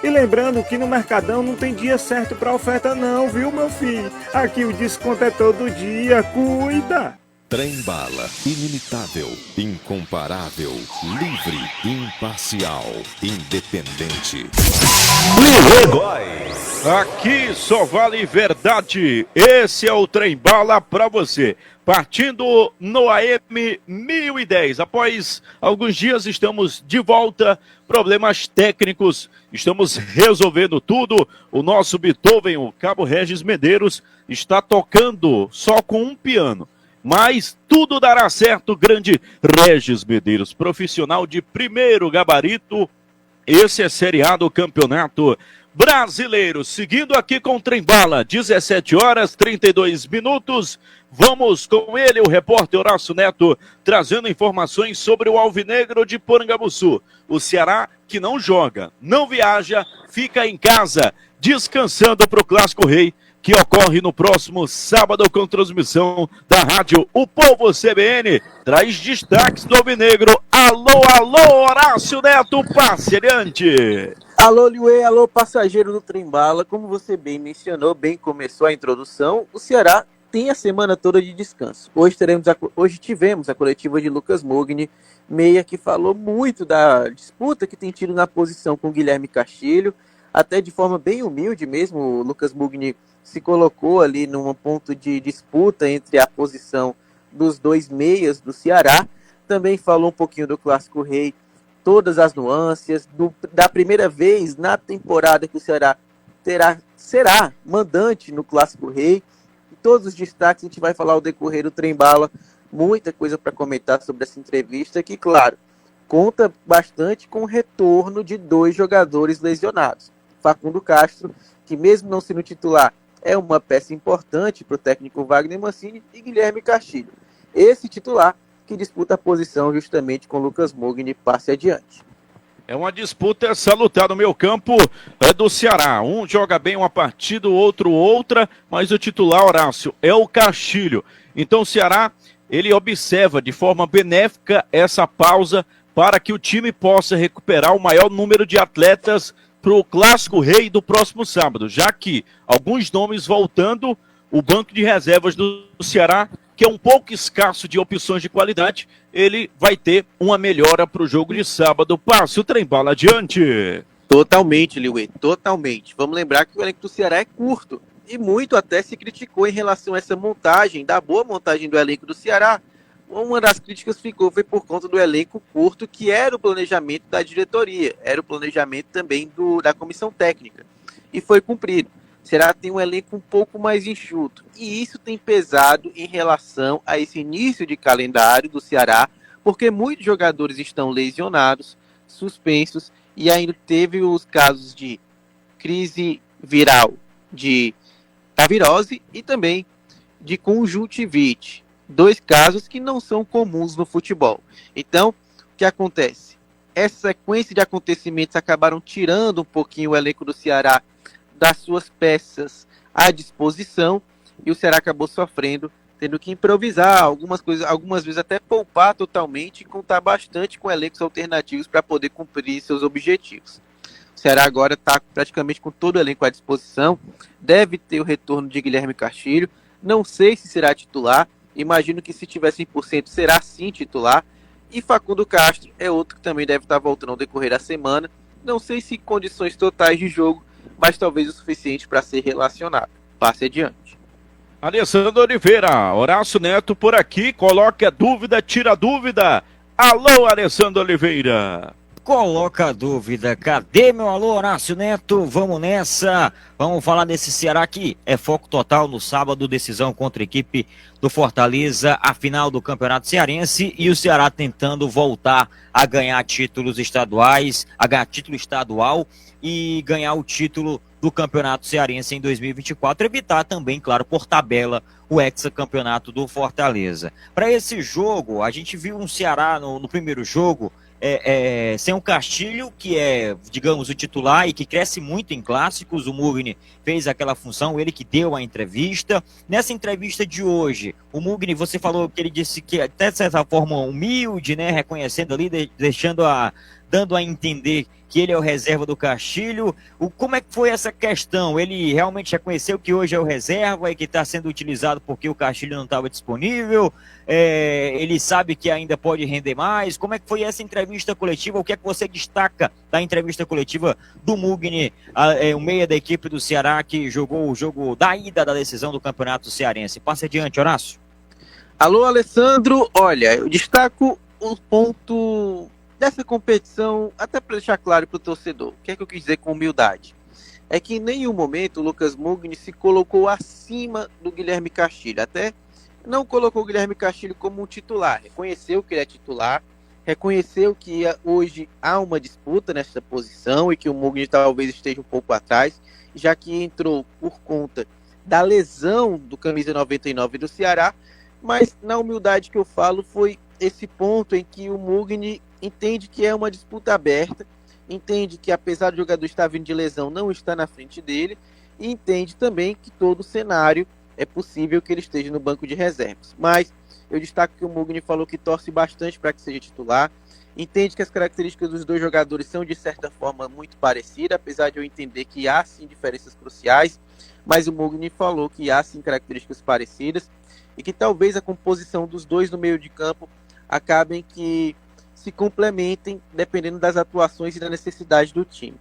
E lembrando que no Mercadão não tem dia certo para oferta não, viu, meu filho? Aqui o desconto é todo dia, cuida! Trem Bala, ilimitável, incomparável, livre, imparcial, independente. Aqui só vale verdade. Esse é o Trem Bala pra você. Partindo no AM 1010. Após alguns dias estamos de volta. Problemas técnicos. Estamos resolvendo tudo. O nosso Beethoven, o Cabo Regis Medeiros, está tocando só com um piano. Mas tudo dará certo, grande Regis Medeiros, profissional de primeiro gabarito. Esse é Série A do Campeonato Brasileiro. Seguindo aqui com o Trem Bala, 17 horas 32 minutos. Vamos com ele, o repórter Horácio Neto, trazendo informações sobre o Alvinegro de Porangabuçu. O Ceará que não joga, não viaja, fica em casa, descansando para o Clássico Rei, que ocorre no próximo sábado com transmissão da rádio O Povo CBN. Traz destaques do Alvinegro. Alô, alô, Horácio Neto, passe adiante. Alô, Liuê, alô, passageiro do Trem Bala. Como você bem mencionou, bem começou a introdução, o Ceará tem a semana toda de descanso. Hoje tivemos a coletiva de Lucas Mugni, meia, que falou muito da disputa que tem tido na posição com Guilherme Castilho, até de forma bem humilde mesmo. O Lucas Mugni se colocou ali num ponto de disputa entre a posição dos dois meias do Ceará. Também falou um pouquinho do Clássico Rei, todas as nuances, da primeira vez na temporada que o Ceará será mandante no Clássico Rei. E todos os destaques a gente vai falar ao decorrer do Trem Bala. Muita coisa para comentar sobre essa entrevista, que, claro, conta bastante com o retorno de 2 jogadores lesionados. Facundo Castro, que mesmo não sendo titular, é uma peça importante para o técnico Wagner Mancini, e Guilherme Castilho, esse titular que disputa a posição justamente com Lucas Mugni. Passe adiante. É uma disputa salutar no meio campo do Ceará. Um joga bem uma partida, o outro outra, mas o titular, Horácio, é o Castilho. Então o Ceará, ele observa de forma benéfica essa pausa para que o time possa recuperar o maior número de atletas para o Clássico Rei do próximo sábado, já que alguns nomes voltando, o banco de reservas do Ceará, que é um pouco escasso de opções de qualidade, ele vai ter uma melhora para o jogo de sábado. Passe o Trem Bala adiante. Totalmente, Liuê, totalmente. Vamos lembrar que o elenco do Ceará é curto, e muito até se criticou em relação a essa montagem, da boa montagem do elenco do Ceará. Uma das críticas foi por conta do elenco curto, que era o planejamento da diretoria, era o planejamento também da comissão técnica, e foi cumprido. O Ceará tem um elenco um pouco mais enxuto, e isso tem pesado em relação a esse início de calendário do Ceará, porque muitos jogadores estão lesionados, suspensos, e ainda teve os casos de crise viral, da virose e também de conjuntivite. 2 casos que não são comuns no futebol. Então, o que acontece? Essa sequência de acontecimentos acabaram tirando um pouquinho o elenco do Ceará das suas peças à disposição, e o Ceará acabou sofrendo, tendo que improvisar algumas coisas, algumas vezes até poupar totalmente e contar bastante com elencos alternativos para poder cumprir seus objetivos. O Ceará agora está praticamente com todo o elenco à disposição, deve ter o retorno de Guilherme Castilho, não sei se será titular, imagino que se tiver 100% será sim titular, e Facundo Castro é outro que também deve estar voltando ao decorrer da semana, não sei se condições totais de jogo, mas talvez o suficiente para ser relacionado. Passe adiante. Alessandro Oliveira, Horácio Neto por aqui, coloca dúvida, tira dúvida. Alô, Alessandro Oliveira. Coloca a dúvida, cadê meu alô, Horácio Neto? Vamos nessa, vamos falar desse Ceará que é foco total no sábado, decisão contra a equipe do Fortaleza, a final do Campeonato Cearense e o Ceará tentando voltar a ganhar títulos estaduais, a ganhar título estadual e ganhar o título do Campeonato Cearense em 2024, evitar também, claro, por tabela, o hexacampeonato do Fortaleza. Para esse jogo, a gente viu um Ceará no primeiro jogo, sem o Castilho, que é, digamos, o titular e que cresce muito em clássicos. O Mugni fez aquela função, ele que deu a entrevista. Nessa entrevista de hoje, o Mugni, você falou que ele disse que até de certa forma humilde, né, reconhecendo ali, dando a entender que ele é o reserva do Castilho. Como é que foi essa questão? Ele realmente reconheceu que hoje é o reserva e que está sendo utilizado porque o Castilho não estava disponível? Ele sabe que ainda pode render mais? Como é que foi essa entrevista coletiva? O que é que você destaca da entrevista coletiva do Mugni, o meia da equipe do Ceará que jogou o jogo da ida da decisão do Campeonato Cearense? Passe adiante, Horácio. Alô, Alessandro. Olha, eu destaco o ponto dessa competição, até para deixar claro para o torcedor, o que é que eu quis dizer com humildade? É que em nenhum momento o Lucas Mugni se colocou acima do Guilherme Castilho, até não colocou o Guilherme Castilho como um titular, reconheceu que ele é titular, reconheceu que hoje há uma disputa nessa posição e que o Mugni talvez esteja um pouco atrás, já que entrou por conta da lesão do camisa 99 do Ceará, mas na humildade que eu falo foi esse ponto em que o Mugni entende que é uma disputa aberta, entende que apesar do jogador estar vindo de lesão, não está na frente dele, e entende também que todo o cenário é possível que ele esteja no banco de reservas. Mas eu destaco que o Mugni falou que torce bastante para que seja titular, entende que as características dos dois jogadores são de certa forma muito parecidas, apesar de eu entender que há sim diferenças cruciais, mas o Mugni falou que há sim características parecidas, e que talvez a composição dos dois no meio de campo acabem que se complementem dependendo das atuações e da necessidade do time.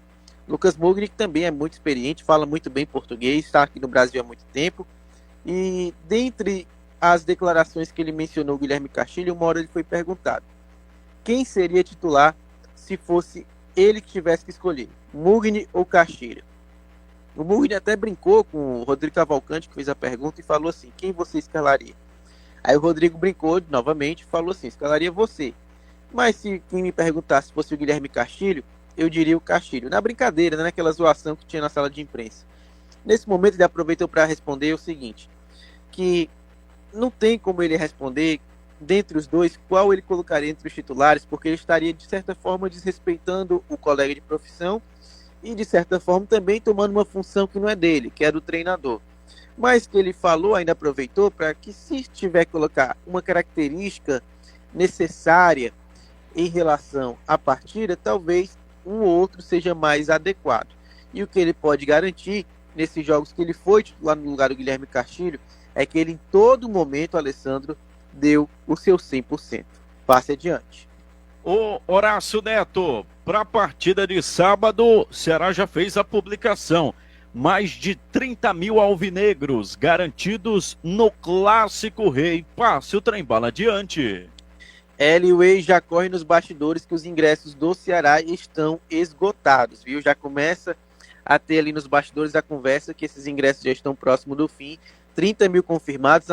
Lucas Mugni também é muito experiente, fala muito bem português, está aqui no Brasil há muito tempo, e dentre as declarações que ele mencionou, Guilherme Castilho, uma hora ele foi perguntado quem seria titular se fosse ele que tivesse que escolher, Mugni ou Castilho. O Mugni até brincou com o Rodrigo Cavalcante, que fez a pergunta, e falou assim, quem você escalaria? Aí o Rodrigo brincou novamente e falou assim, escalaria você. Mas se quem me perguntasse se fosse o Guilherme Castilho, eu diria o Castilho. Na brincadeira, né, naquela zoação que tinha na sala de imprensa. Nesse momento ele aproveitou para responder o seguinte, que não tem como ele responder dentre os dois qual ele colocaria entre os titulares, porque ele estaria de certa forma desrespeitando o colega de profissão e de certa forma também tomando uma função que não é dele, que é do treinador. Mas que ele falou, ainda aproveitou para que se tiver que colocar uma característica necessária em relação à partida, talvez um ou outro seja mais adequado. E o que ele pode garantir nesses jogos que ele foi titular no lugar do Guilherme Castilho é que ele em todo momento, Alessandro, deu o seu 100%. Passe adiante. Ô Horácio Neto, para a partida de sábado, o Ceará já fez a publicação. Mais de 30 mil alvinegros garantidos no Clássico Rei. Passe o trem-bala adiante. Eliway já corre nos bastidores que os ingressos do Ceará estão esgotados, viu? Já começa a ter ali nos bastidores a conversa que esses ingressos já estão próximo do fim. 30 mil confirmados,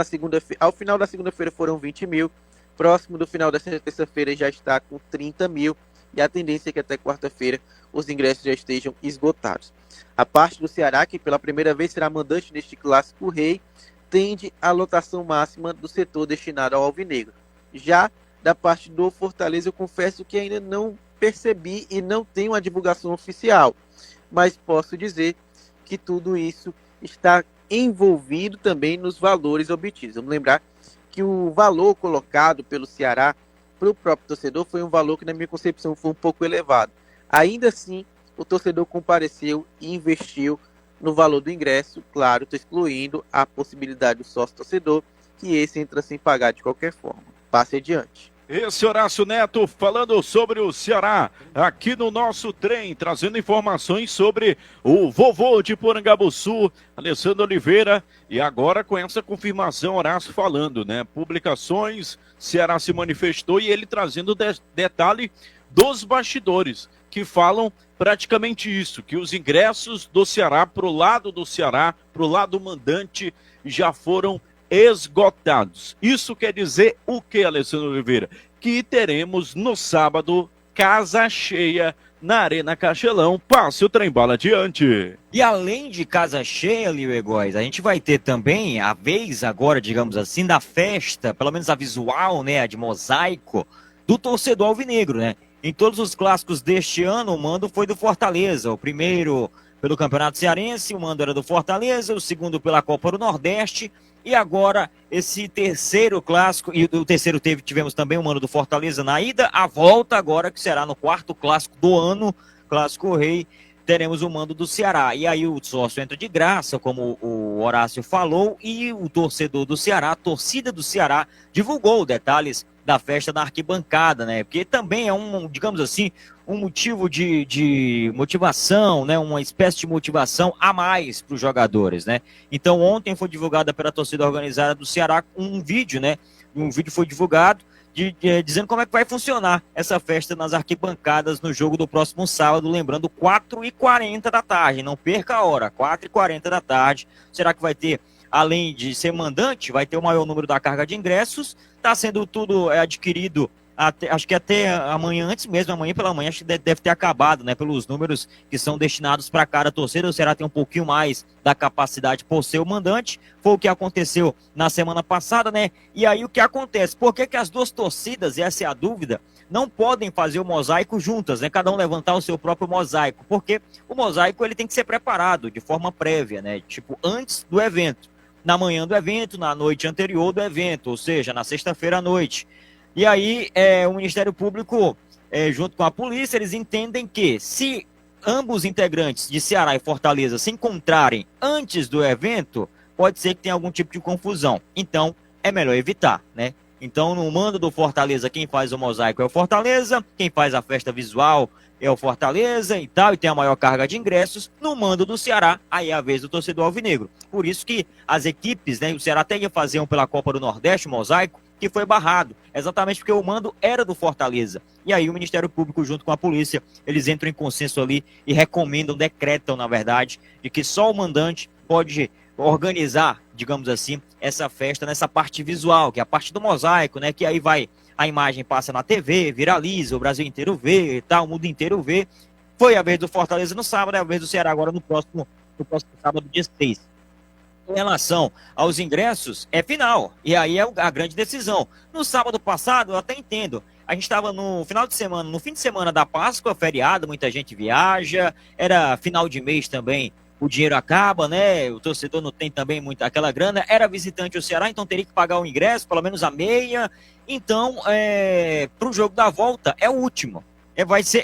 ao final da segunda-feira foram 20 mil, próximo do final dessa terça-feira já está com 30 mil, e a tendência é que até quarta-feira os ingressos já estejam esgotados. A parte do Ceará, que pela primeira vez será mandante neste Clássico Rei, tende à lotação máxima do setor destinado ao alvinegro. Já da parte do Fortaleza, eu confesso que ainda não percebi e não tenho a divulgação oficial, mas posso dizer que tudo isso está envolvido também nos valores obtidos. Vamos lembrar que o valor colocado pelo Ceará para o próprio torcedor foi um valor que, na minha concepção, foi um pouco elevado. Ainda assim, o torcedor compareceu e investiu no valor do ingresso, claro, estou excluindo a possibilidade do sócio-torcedor, que esse entra sem pagar de qualquer forma. Passe adiante. Esse Horácio Neto falando sobre o Ceará, aqui no nosso trem, trazendo informações sobre o vovô de Porangabuçu, Alessandro Oliveira, e agora com essa confirmação, Horácio falando, né? Publicações, Ceará se manifestou e ele trazendo detalhe dos bastidores, que falam praticamente isso, que os ingressos do Ceará, pro lado do Ceará, pro lado mandante, já foram esgotados. Isso quer dizer o que, Alessandro Oliveira? Que teremos no sábado casa cheia na Arena Castelão. Passe o trem-bala adiante. E além de casa cheia, Lio Egóis, a gente vai ter também a vez agora, digamos assim, da festa, pelo menos a visual, né, a de mosaico, do torcedor alvinegro, né? Em todos os clássicos deste ano, o mando foi do Fortaleza. O primeiro pelo Campeonato Cearense, o mando era do Fortaleza, o segundo pela Copa do Nordeste. E agora, esse terceiro clássico, e o terceiro tivemos também o mando do Fortaleza na ida, a volta agora, que será no quarto clássico do ano, Clássico Rei, teremos o mando do Ceará. E aí o sócio entra de graça, como o Horácio falou, e o torcedor do Ceará, a torcida do Ceará, divulgou detalhes da festa na arquibancada, né? Porque também é digamos assim, um motivo de motivação, né? Uma espécie de motivação a mais para os jogadores, né? Então ontem foi divulgada pela torcida organizada do Ceará um vídeo, né? Um vídeo foi divulgado dizendo como é que vai funcionar essa festa nas arquibancadas no jogo do próximo sábado, lembrando 4h40 da tarde, não perca a hora, 4h40 da tarde. Será que vai ter, além de ser mandante, vai ter o maior número da carga de ingressos? Está sendo tudo adquirido, acho que até amanhã, antes mesmo, amanhã pela manhã, acho que deve ter acabado, né? Pelos números que são destinados para cada torcida. O Ceará tem um pouquinho mais da capacidade por ser o mandante. Foi o que aconteceu na semana passada, né? E aí o que acontece? Por que as duas torcidas, e essa é a dúvida, não podem fazer o mosaico juntas, né? Cada um levantar o seu próprio mosaico. Porque o mosaico ele tem que ser preparado de forma prévia, né? Tipo, antes do evento. Na manhã do evento, na noite anterior do evento, ou seja, na sexta-feira à noite. E aí, o Ministério Público, junto com a polícia, eles entendem que se ambos integrantes de Ceará e Fortaleza se encontrarem antes do evento, pode ser que tenha algum tipo de confusão. Então, é melhor evitar, né? Então, no mando do Fortaleza, quem faz o mosaico é o Fortaleza, quem faz a festa visual é o Fortaleza e tal, e tem a maior carga de ingressos. No mando do Ceará, aí é a vez do torcedor alvinegro. Por isso que as equipes, né, o Ceará até ia fazer um pela Copa do Nordeste, o mosaico, que foi barrado, exatamente porque o mando era do Fortaleza. E aí o Ministério Público, junto com a polícia, eles entram em consenso ali e recomendam, decretam, na verdade, de que só o mandante pode organizar, digamos assim, essa festa nessa parte visual, que é a parte do mosaico, né, que aí a imagem passa na TV, viraliza, o Brasil inteiro vê e tal, o mundo inteiro vê. Foi a vez do Fortaleza no sábado, é a vez do Ceará agora no próximo sábado, dia 6. Em relação aos ingressos, é final. E aí é a grande decisão. No sábado passado, eu até entendo. A gente estava no fim de semana da Páscoa, feriado, muita gente viaja, era final de mês também, o dinheiro acaba, né? O torcedor não tem também muita aquela grana. Era visitante o Ceará, então teria que pagar o ingresso, pelo menos a meia. Então, para o jogo da volta, é o último.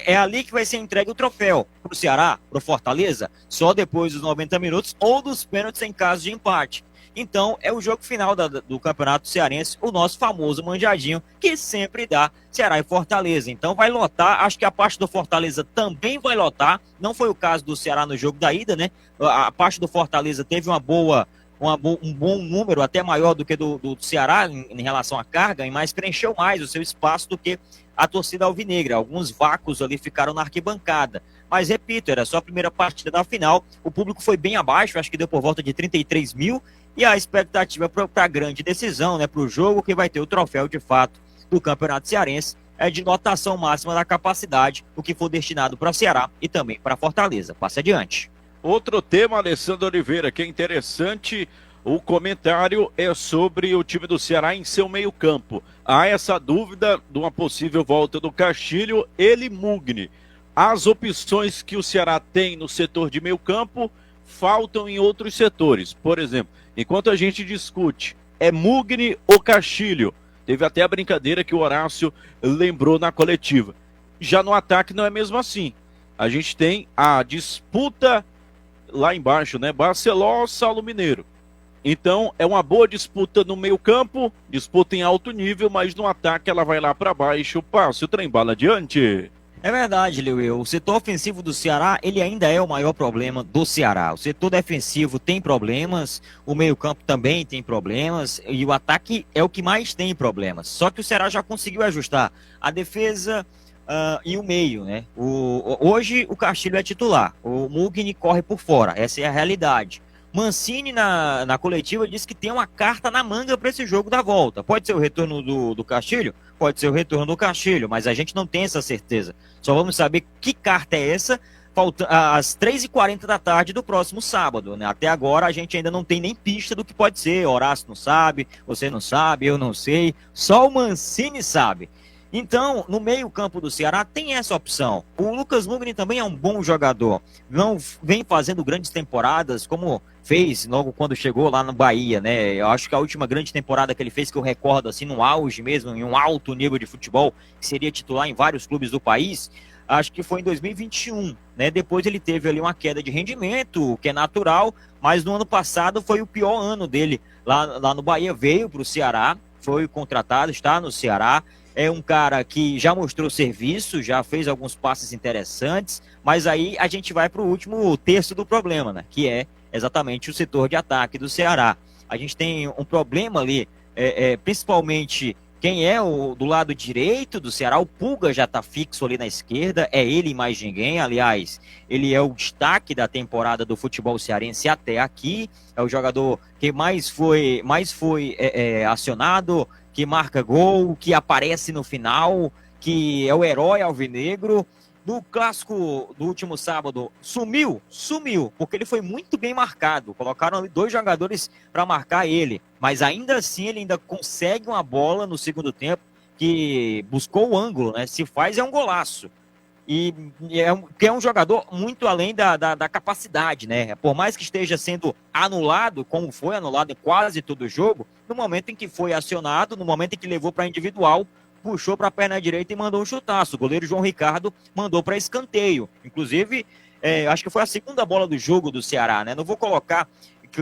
É ali que vai ser entregue o troféu para o Ceará, para o Fortaleza, só depois dos 90 minutos ou dos pênaltis em caso de empate. Então, é o jogo final do Campeonato Cearense, o nosso famoso manjadinho, que sempre dá Ceará e Fortaleza. Então, vai lotar, acho que a parte do Fortaleza também vai lotar, não foi o caso do Ceará no jogo da ida, né? A parte do Fortaleza teve um bom número, até maior do que do Ceará em relação à carga, mas preencheu mais o seu espaço do que a torcida alvinegra. Alguns vácuos ali ficaram na arquibancada. Mas, repito, era só a primeira partida da final. O público foi bem abaixo, acho que deu por volta de 33 mil. E a expectativa para a grande decisão, né, para o jogo que vai ter o troféu, de fato, do Campeonato Cearense, é de lotação máxima da capacidade, o que for destinado para o Ceará e também para Fortaleza. Passe adiante. Outro tema, Alessandro Oliveira, que é interessante, o comentário é sobre o time do Ceará em seu meio-campo. Há essa dúvida de uma possível volta do Castilho, ele Mugni. As opções que o Ceará tem no setor de meio-campo faltam em outros setores. Por exemplo, enquanto a gente discute, é Mugni ou Castilho? Teve até a brincadeira que o Horácio lembrou na coletiva. Já no ataque não é mesmo assim. A gente tem a disputa lá embaixo, né? Barceló, Saulo Mineiro. Então, é uma boa disputa no meio-campo, disputa em alto nível, mas no ataque ela vai lá para baixo, passa o trem-bala adiante. É verdade, Leo. O setor ofensivo do Ceará, ele ainda é o maior problema do Ceará. O setor defensivo tem problemas, o meio-campo também tem problemas, e o ataque é o que mais tem problemas. Só que o Ceará já conseguiu ajustar a defesa e o meio, né? Hoje o Castilho é titular, o Mugni corre por fora, essa é a realidade. Mancini, na coletiva, disse que tem uma carta na manga para esse jogo da volta. Pode ser o retorno do Castilho? Pode ser o retorno do Castilho, mas a gente não tem essa certeza. Só vamos saber que carta é essa às 3h40 da tarde do próximo sábado, né? Até agora a gente ainda não tem nem pista do que pode ser. Horácio não sabe, você não sabe, eu não sei. Só o Mancini sabe. Então, no meio-campo do Ceará tem essa opção. O Lucas Mugni também é um bom jogador. Não vem fazendo grandes temporadas, como fez logo quando chegou lá no Bahia, né? Eu acho que a última grande temporada que ele fez, que eu recordo assim, no auge mesmo, em um alto nível de futebol, que seria titular em vários clubes do país, acho que foi em 2021, né? Depois ele teve ali uma queda de rendimento, que é natural, mas no ano passado foi o pior ano dele lá no Bahia. Veio para o Ceará, foi contratado, está no Ceará. É um cara que já mostrou serviço, já fez alguns passes interessantes, mas aí a gente vai para o último terço do problema, né? Que é exatamente o setor de ataque do Ceará. A gente tem um problema ali, principalmente quem é do lado direito do Ceará. O Pulga já está fixo ali na esquerda, é ele e mais ninguém. Aliás, ele é o destaque da temporada do futebol cearense até aqui, é o jogador que mais foi acionado, que marca gol, que aparece no final, que é o herói alvinegro. No clássico do último sábado, sumiu, porque ele foi muito bem marcado. Colocaram ali 2 jogadores para marcar ele, mas ainda assim ele ainda consegue uma bola no segundo tempo, que buscou o ângulo, né? Se faz, é um golaço. E é um jogador muito além da capacidade, né? Por mais que esteja sendo anulado, como foi anulado em quase todo o jogo, no momento em que foi acionado, no momento em que levou para individual, puxou para a perna direita e mandou um chutaço. O goleiro João Ricardo mandou para escanteio. Inclusive, acho que foi a segunda bola do jogo do Ceará, né? Não vou colocar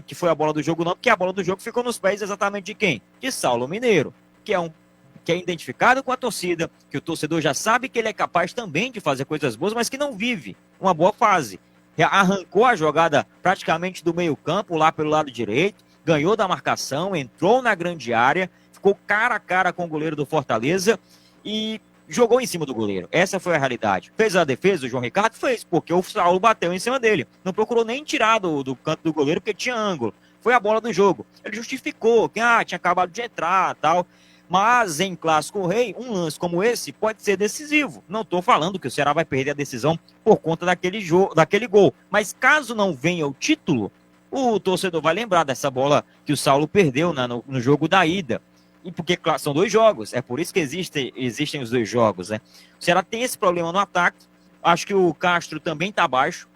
que foi a bola do jogo não, porque a bola do jogo ficou nos pés exatamente de quem? De Saulo Mineiro, que é identificado com a torcida, que o torcedor já sabe que ele é capaz também de fazer coisas boas, mas que não vive uma boa fase. Arrancou a jogada praticamente do meio-campo, lá pelo lado direito, ganhou da marcação, entrou na grande área, ficou cara a cara com o goleiro do Fortaleza e jogou em cima do goleiro. Essa foi a realidade. Fez a defesa, o João Ricardo fez, porque o Saulo bateu em cima dele. Não procurou nem tirar do canto do goleiro, porque tinha ângulo. Foi a bola do jogo. Ele justificou que tinha acabado de entrar e tal. Mas em Clássico Rei, um lance como esse pode ser decisivo. Não estou falando que o Ceará vai perder a decisão por conta daquele gol. Mas caso não venha o título, o torcedor vai lembrar dessa bola que o Saulo perdeu no jogo da ida. E porque são 2 jogos, é por isso que existem os 2 jogos, né? O Ceará tem esse problema no ataque. Acho que o Castro também está abaixo.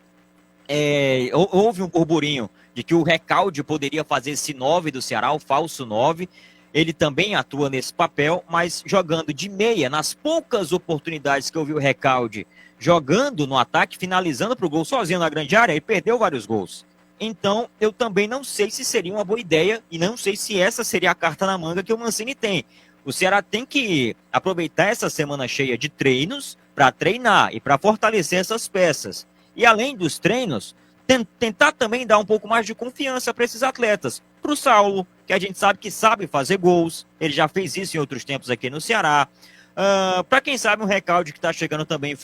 Houve um burburinho de que o Recalde poderia fazer esse 9 do Ceará, o falso 9. Ele também atua nesse papel, mas jogando de meia, nas poucas oportunidades que eu vi o Recalde jogando no ataque, finalizando para o gol sozinho na grande área, ele perdeu vários gols. Então, eu também não sei se seria uma boa ideia e não sei se essa seria a carta na manga que o Mancini tem. O Ceará tem que aproveitar essa semana cheia de treinos para treinar e para fortalecer essas peças. E além dos treinos, tentar também dar um pouco mais de confiança para esses atletas. Para o Saulo, que a gente sabe que sabe fazer gols, ele já fez isso em outros tempos aqui no Ceará. Para quem sabe, um Recalde que está chegando também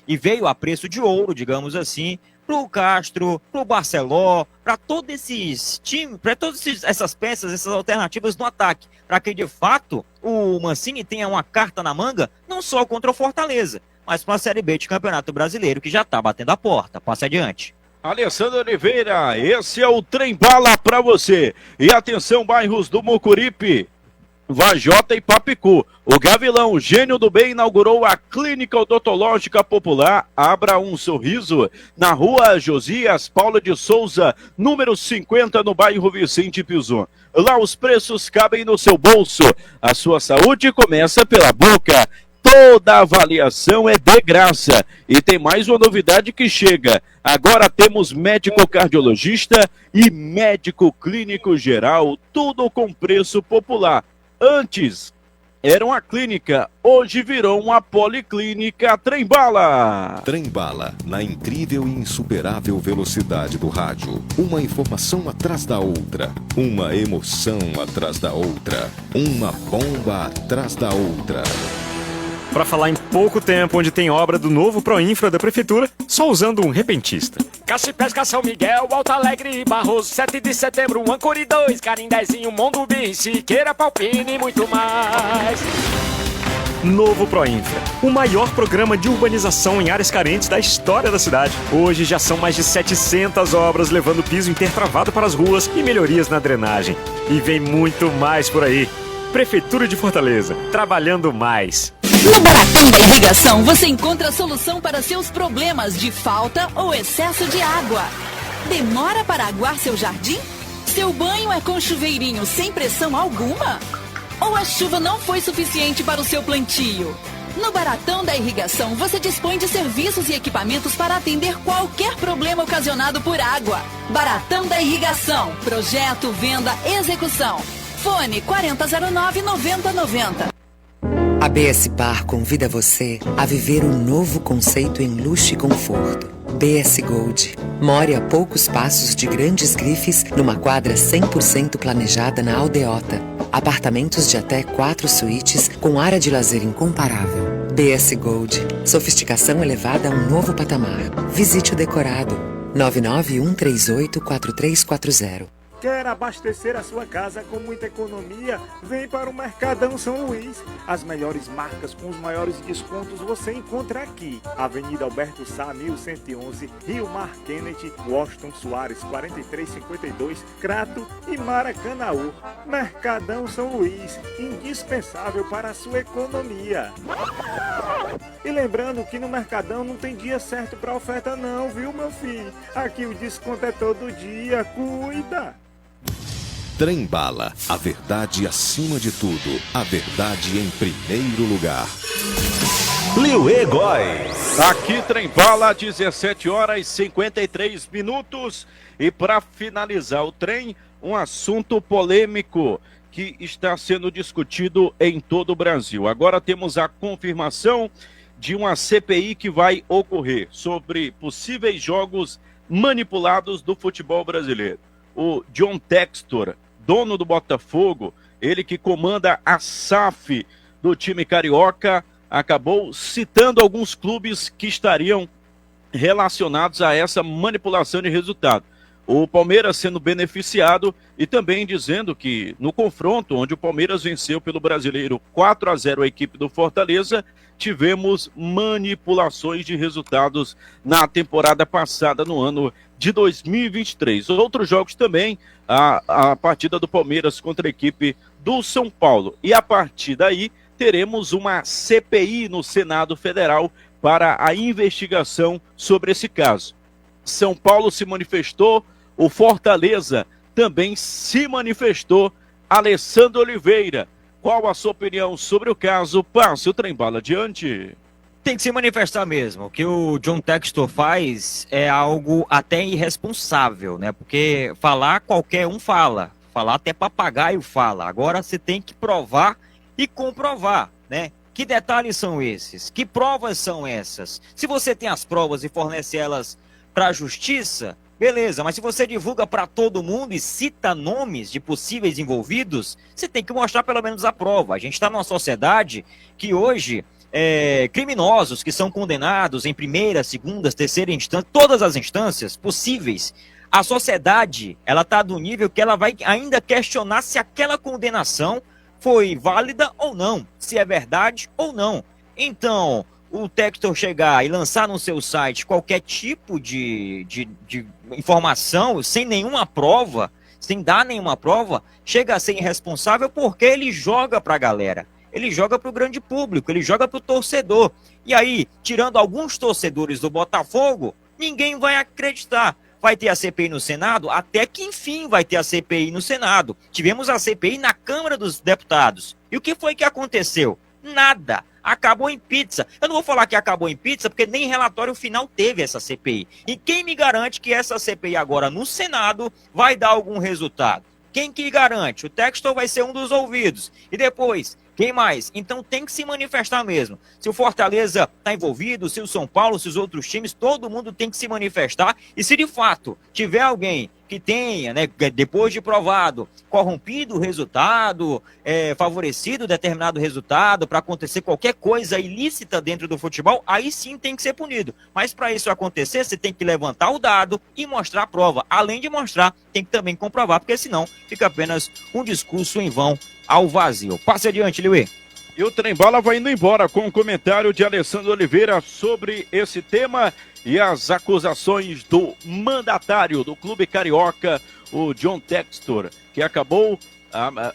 veio a preço de ouro, digamos assim, para o Castro, para o Barceló, para todos esses times, para todas essas peças, essas alternativas no ataque, para que de fato o Mancini tenha uma carta na manga, não só contra o Fortaleza, mas para a Série B de Campeonato Brasileiro, que já está batendo a porta. Passe adiante. Alessandro Oliveira, esse é o Trem Bala para você. E atenção, bairros do Mucuripe. Vajota e Papicu. O Gavilão, gênio do bem, inaugurou a Clínica Odontológica Popular Abra um Sorriso, na rua Josias Paula de Souza, número 50, no bairro Vicente Piuzon. Lá os preços cabem no seu bolso. A sua saúde começa pela boca. Toda avaliação é de graça. E tem mais uma novidade que chega. Agora temos médico cardiologista e médico clínico geral, tudo com preço popular. Antes era uma clínica, hoje virou uma policlínica. Trem-bala! Trem-bala, na incrível e insuperável velocidade do rádio. Uma informação atrás da outra, uma emoção atrás da outra, uma bomba atrás da outra. Para falar em pouco tempo, onde tem obra do novo Proinfra da Prefeitura, só usando um repentista. Caça e Pesca, São Miguel, Alto Alegre e Barroso, 7 de setembro, Ancora e 2, Carindezinho, Mondubim, Siqueira, Palpine e muito mais. Novo Proinfra, o maior programa de urbanização em áreas carentes da história da cidade. Hoje já são mais de 700 obras levando piso intertravado para as ruas e melhorias na drenagem. E vem muito mais por aí. Prefeitura de Fortaleza, trabalhando mais. No Baratão da Irrigação, você encontra a solução para seus problemas de falta ou excesso de água. Demora para aguar seu jardim? Seu banho é com chuveirinho sem pressão alguma? Ou a chuva não foi suficiente para o seu plantio? No Baratão da Irrigação, você dispõe de serviços e equipamentos para atender qualquer problema ocasionado por água. Baratão da Irrigação. Projeto, venda, execução. Fone 4009-9090. A BS Bar convida você a viver um novo conceito em luxo e conforto. BS Gold. More a poucos passos de grandes grifes numa quadra 100% planejada na Aldeota. Apartamentos de até 4 suítes com área de lazer incomparável. BS Gold. Sofisticação elevada a um novo patamar. Visite o decorado. 991384340. Quer abastecer a sua casa com muita economia? Vem para o Mercadão São Luís. As melhores marcas com os maiores descontos você encontra aqui. Avenida Alberto Sá, 1111, Rio Mar Kennedy, Washington Soares, 4352, Crato e Maracanaú. Mercadão São Luís, indispensável para a sua economia. E lembrando que no Mercadão não tem dia certo para oferta não, viu, meu filho? Aqui o desconto é todo dia, cuida! Trem-bala, a verdade acima de tudo, a verdade em primeiro lugar. Liuê Góes. Aqui Trem-bala, 17 horas e 53 minutos. E para finalizar o trem, um assunto polêmico que está sendo discutido em todo o Brasil. Agora temos a confirmação de uma CPI que vai ocorrer sobre possíveis jogos manipulados do futebol brasileiro. O John Textor, dono do Botafogo, ele que comanda a SAF do time carioca, acabou citando alguns clubes que estariam relacionados a essa manipulação de resultado. O Palmeiras sendo beneficiado e também dizendo que no confronto onde o Palmeiras venceu pelo Brasileiro 4-0 a equipe do Fortaleza, tivemos manipulações de resultados na temporada passada, no ano de 2023. Outros jogos também, a partida do Palmeiras contra a equipe do São Paulo. E a partir daí, teremos uma CPI no Senado Federal para a investigação sobre esse caso. São Paulo se manifestou, o Fortaleza também se manifestou. Alessandro Oliveira, qual a sua opinião sobre o caso? Passe o trem-bala adiante. Tem que se manifestar mesmo. O que o John Textor faz é algo até irresponsável, né? Porque falar, qualquer um fala. Falar até papagaio fala. Agora você tem que provar e comprovar, né? Que detalhes são esses? Que provas são essas? Se você tem as provas e fornece elas para a justiça, beleza, mas se você divulga para todo mundo e cita nomes de possíveis envolvidos, você tem que mostrar pelo menos a prova. A gente está numa sociedade que hoje criminosos que são condenados em primeira, segunda, terceira instância, todas as instâncias possíveis, a sociedade ela está do nível que ela vai ainda questionar se aquela condenação foi válida ou não, se é verdade ou não. Então, o Textor chegar e lançar no seu site qualquer tipo de informação, sem nenhuma prova, sem dar nenhuma prova, chega a ser irresponsável porque ele joga pra galera. Ele joga pro grande público, ele joga pro torcedor. E aí, tirando alguns torcedores do Botafogo, ninguém vai acreditar. Vai ter a CPI no Senado? Até que enfim vai ter a CPI no Senado. Tivemos a CPI na Câmara dos Deputados. E o que foi que aconteceu? Nada. Acabou em pizza. Eu não vou falar que acabou em pizza, porque nem relatório final teve essa CPI. E quem me garante que essa CPI agora no Senado vai dar algum resultado? Quem que garante? O Textor vai ser um dos ouvidos. E depois, quem mais? Então tem que se manifestar mesmo. Se o Fortaleza está envolvido, se o São Paulo, se os outros times, todo mundo tem que se manifestar. E se de fato tiver alguém que tenha, né, depois de provado, corrompido o resultado, favorecido determinado resultado para acontecer qualquer coisa ilícita dentro do futebol, aí sim tem que ser punido. Mas para isso acontecer, você tem que levantar o dado e mostrar a prova. Além de mostrar, tem que também comprovar, porque senão fica apenas um discurso em vão ao vazio. Passe adiante, Liuê. E o Trem-Bala vai indo embora com um comentário de Alessandro Oliveira sobre esse tema e as acusações do mandatário do Clube Carioca, o John Textor, que acabou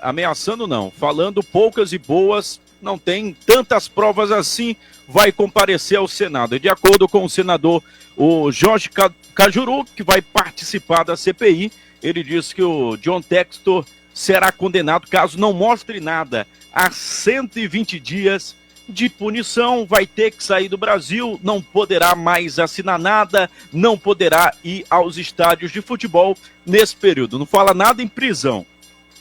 ameaçando não, falando poucas e boas, não tem tantas provas assim, vai comparecer ao Senado. E de acordo com o senador, o Jorge Cajuru, que vai participar da CPI, ele disse que o John Textor será condenado, caso não mostre nada, a 120 dias de punição, vai ter que sair do Brasil, não poderá mais assinar nada, não poderá ir aos estádios de futebol nesse período. Não fala nada em prisão,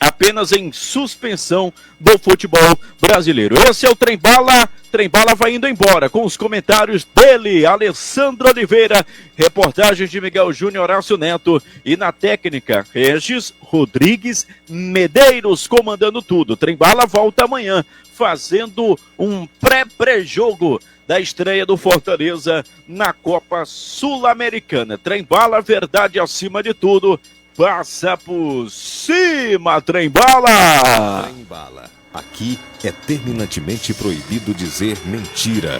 apenas em suspensão do futebol brasileiro. Esse é o Trem-Bala. Trem-Bala vai indo embora com os comentários dele, Alessandro Oliveira, reportagens de Miguel Júnior, Horácio Neto e na técnica, Regis Rodrigues Medeiros comandando tudo. Trem-Bala volta amanhã fazendo um pré-jogo da estreia do Fortaleza na Copa Sul-Americana. Trem-Bala, verdade acima de tudo. Passa por cima, Trem-Bala! Trem-Bala. Aqui é terminantemente proibido dizer mentira.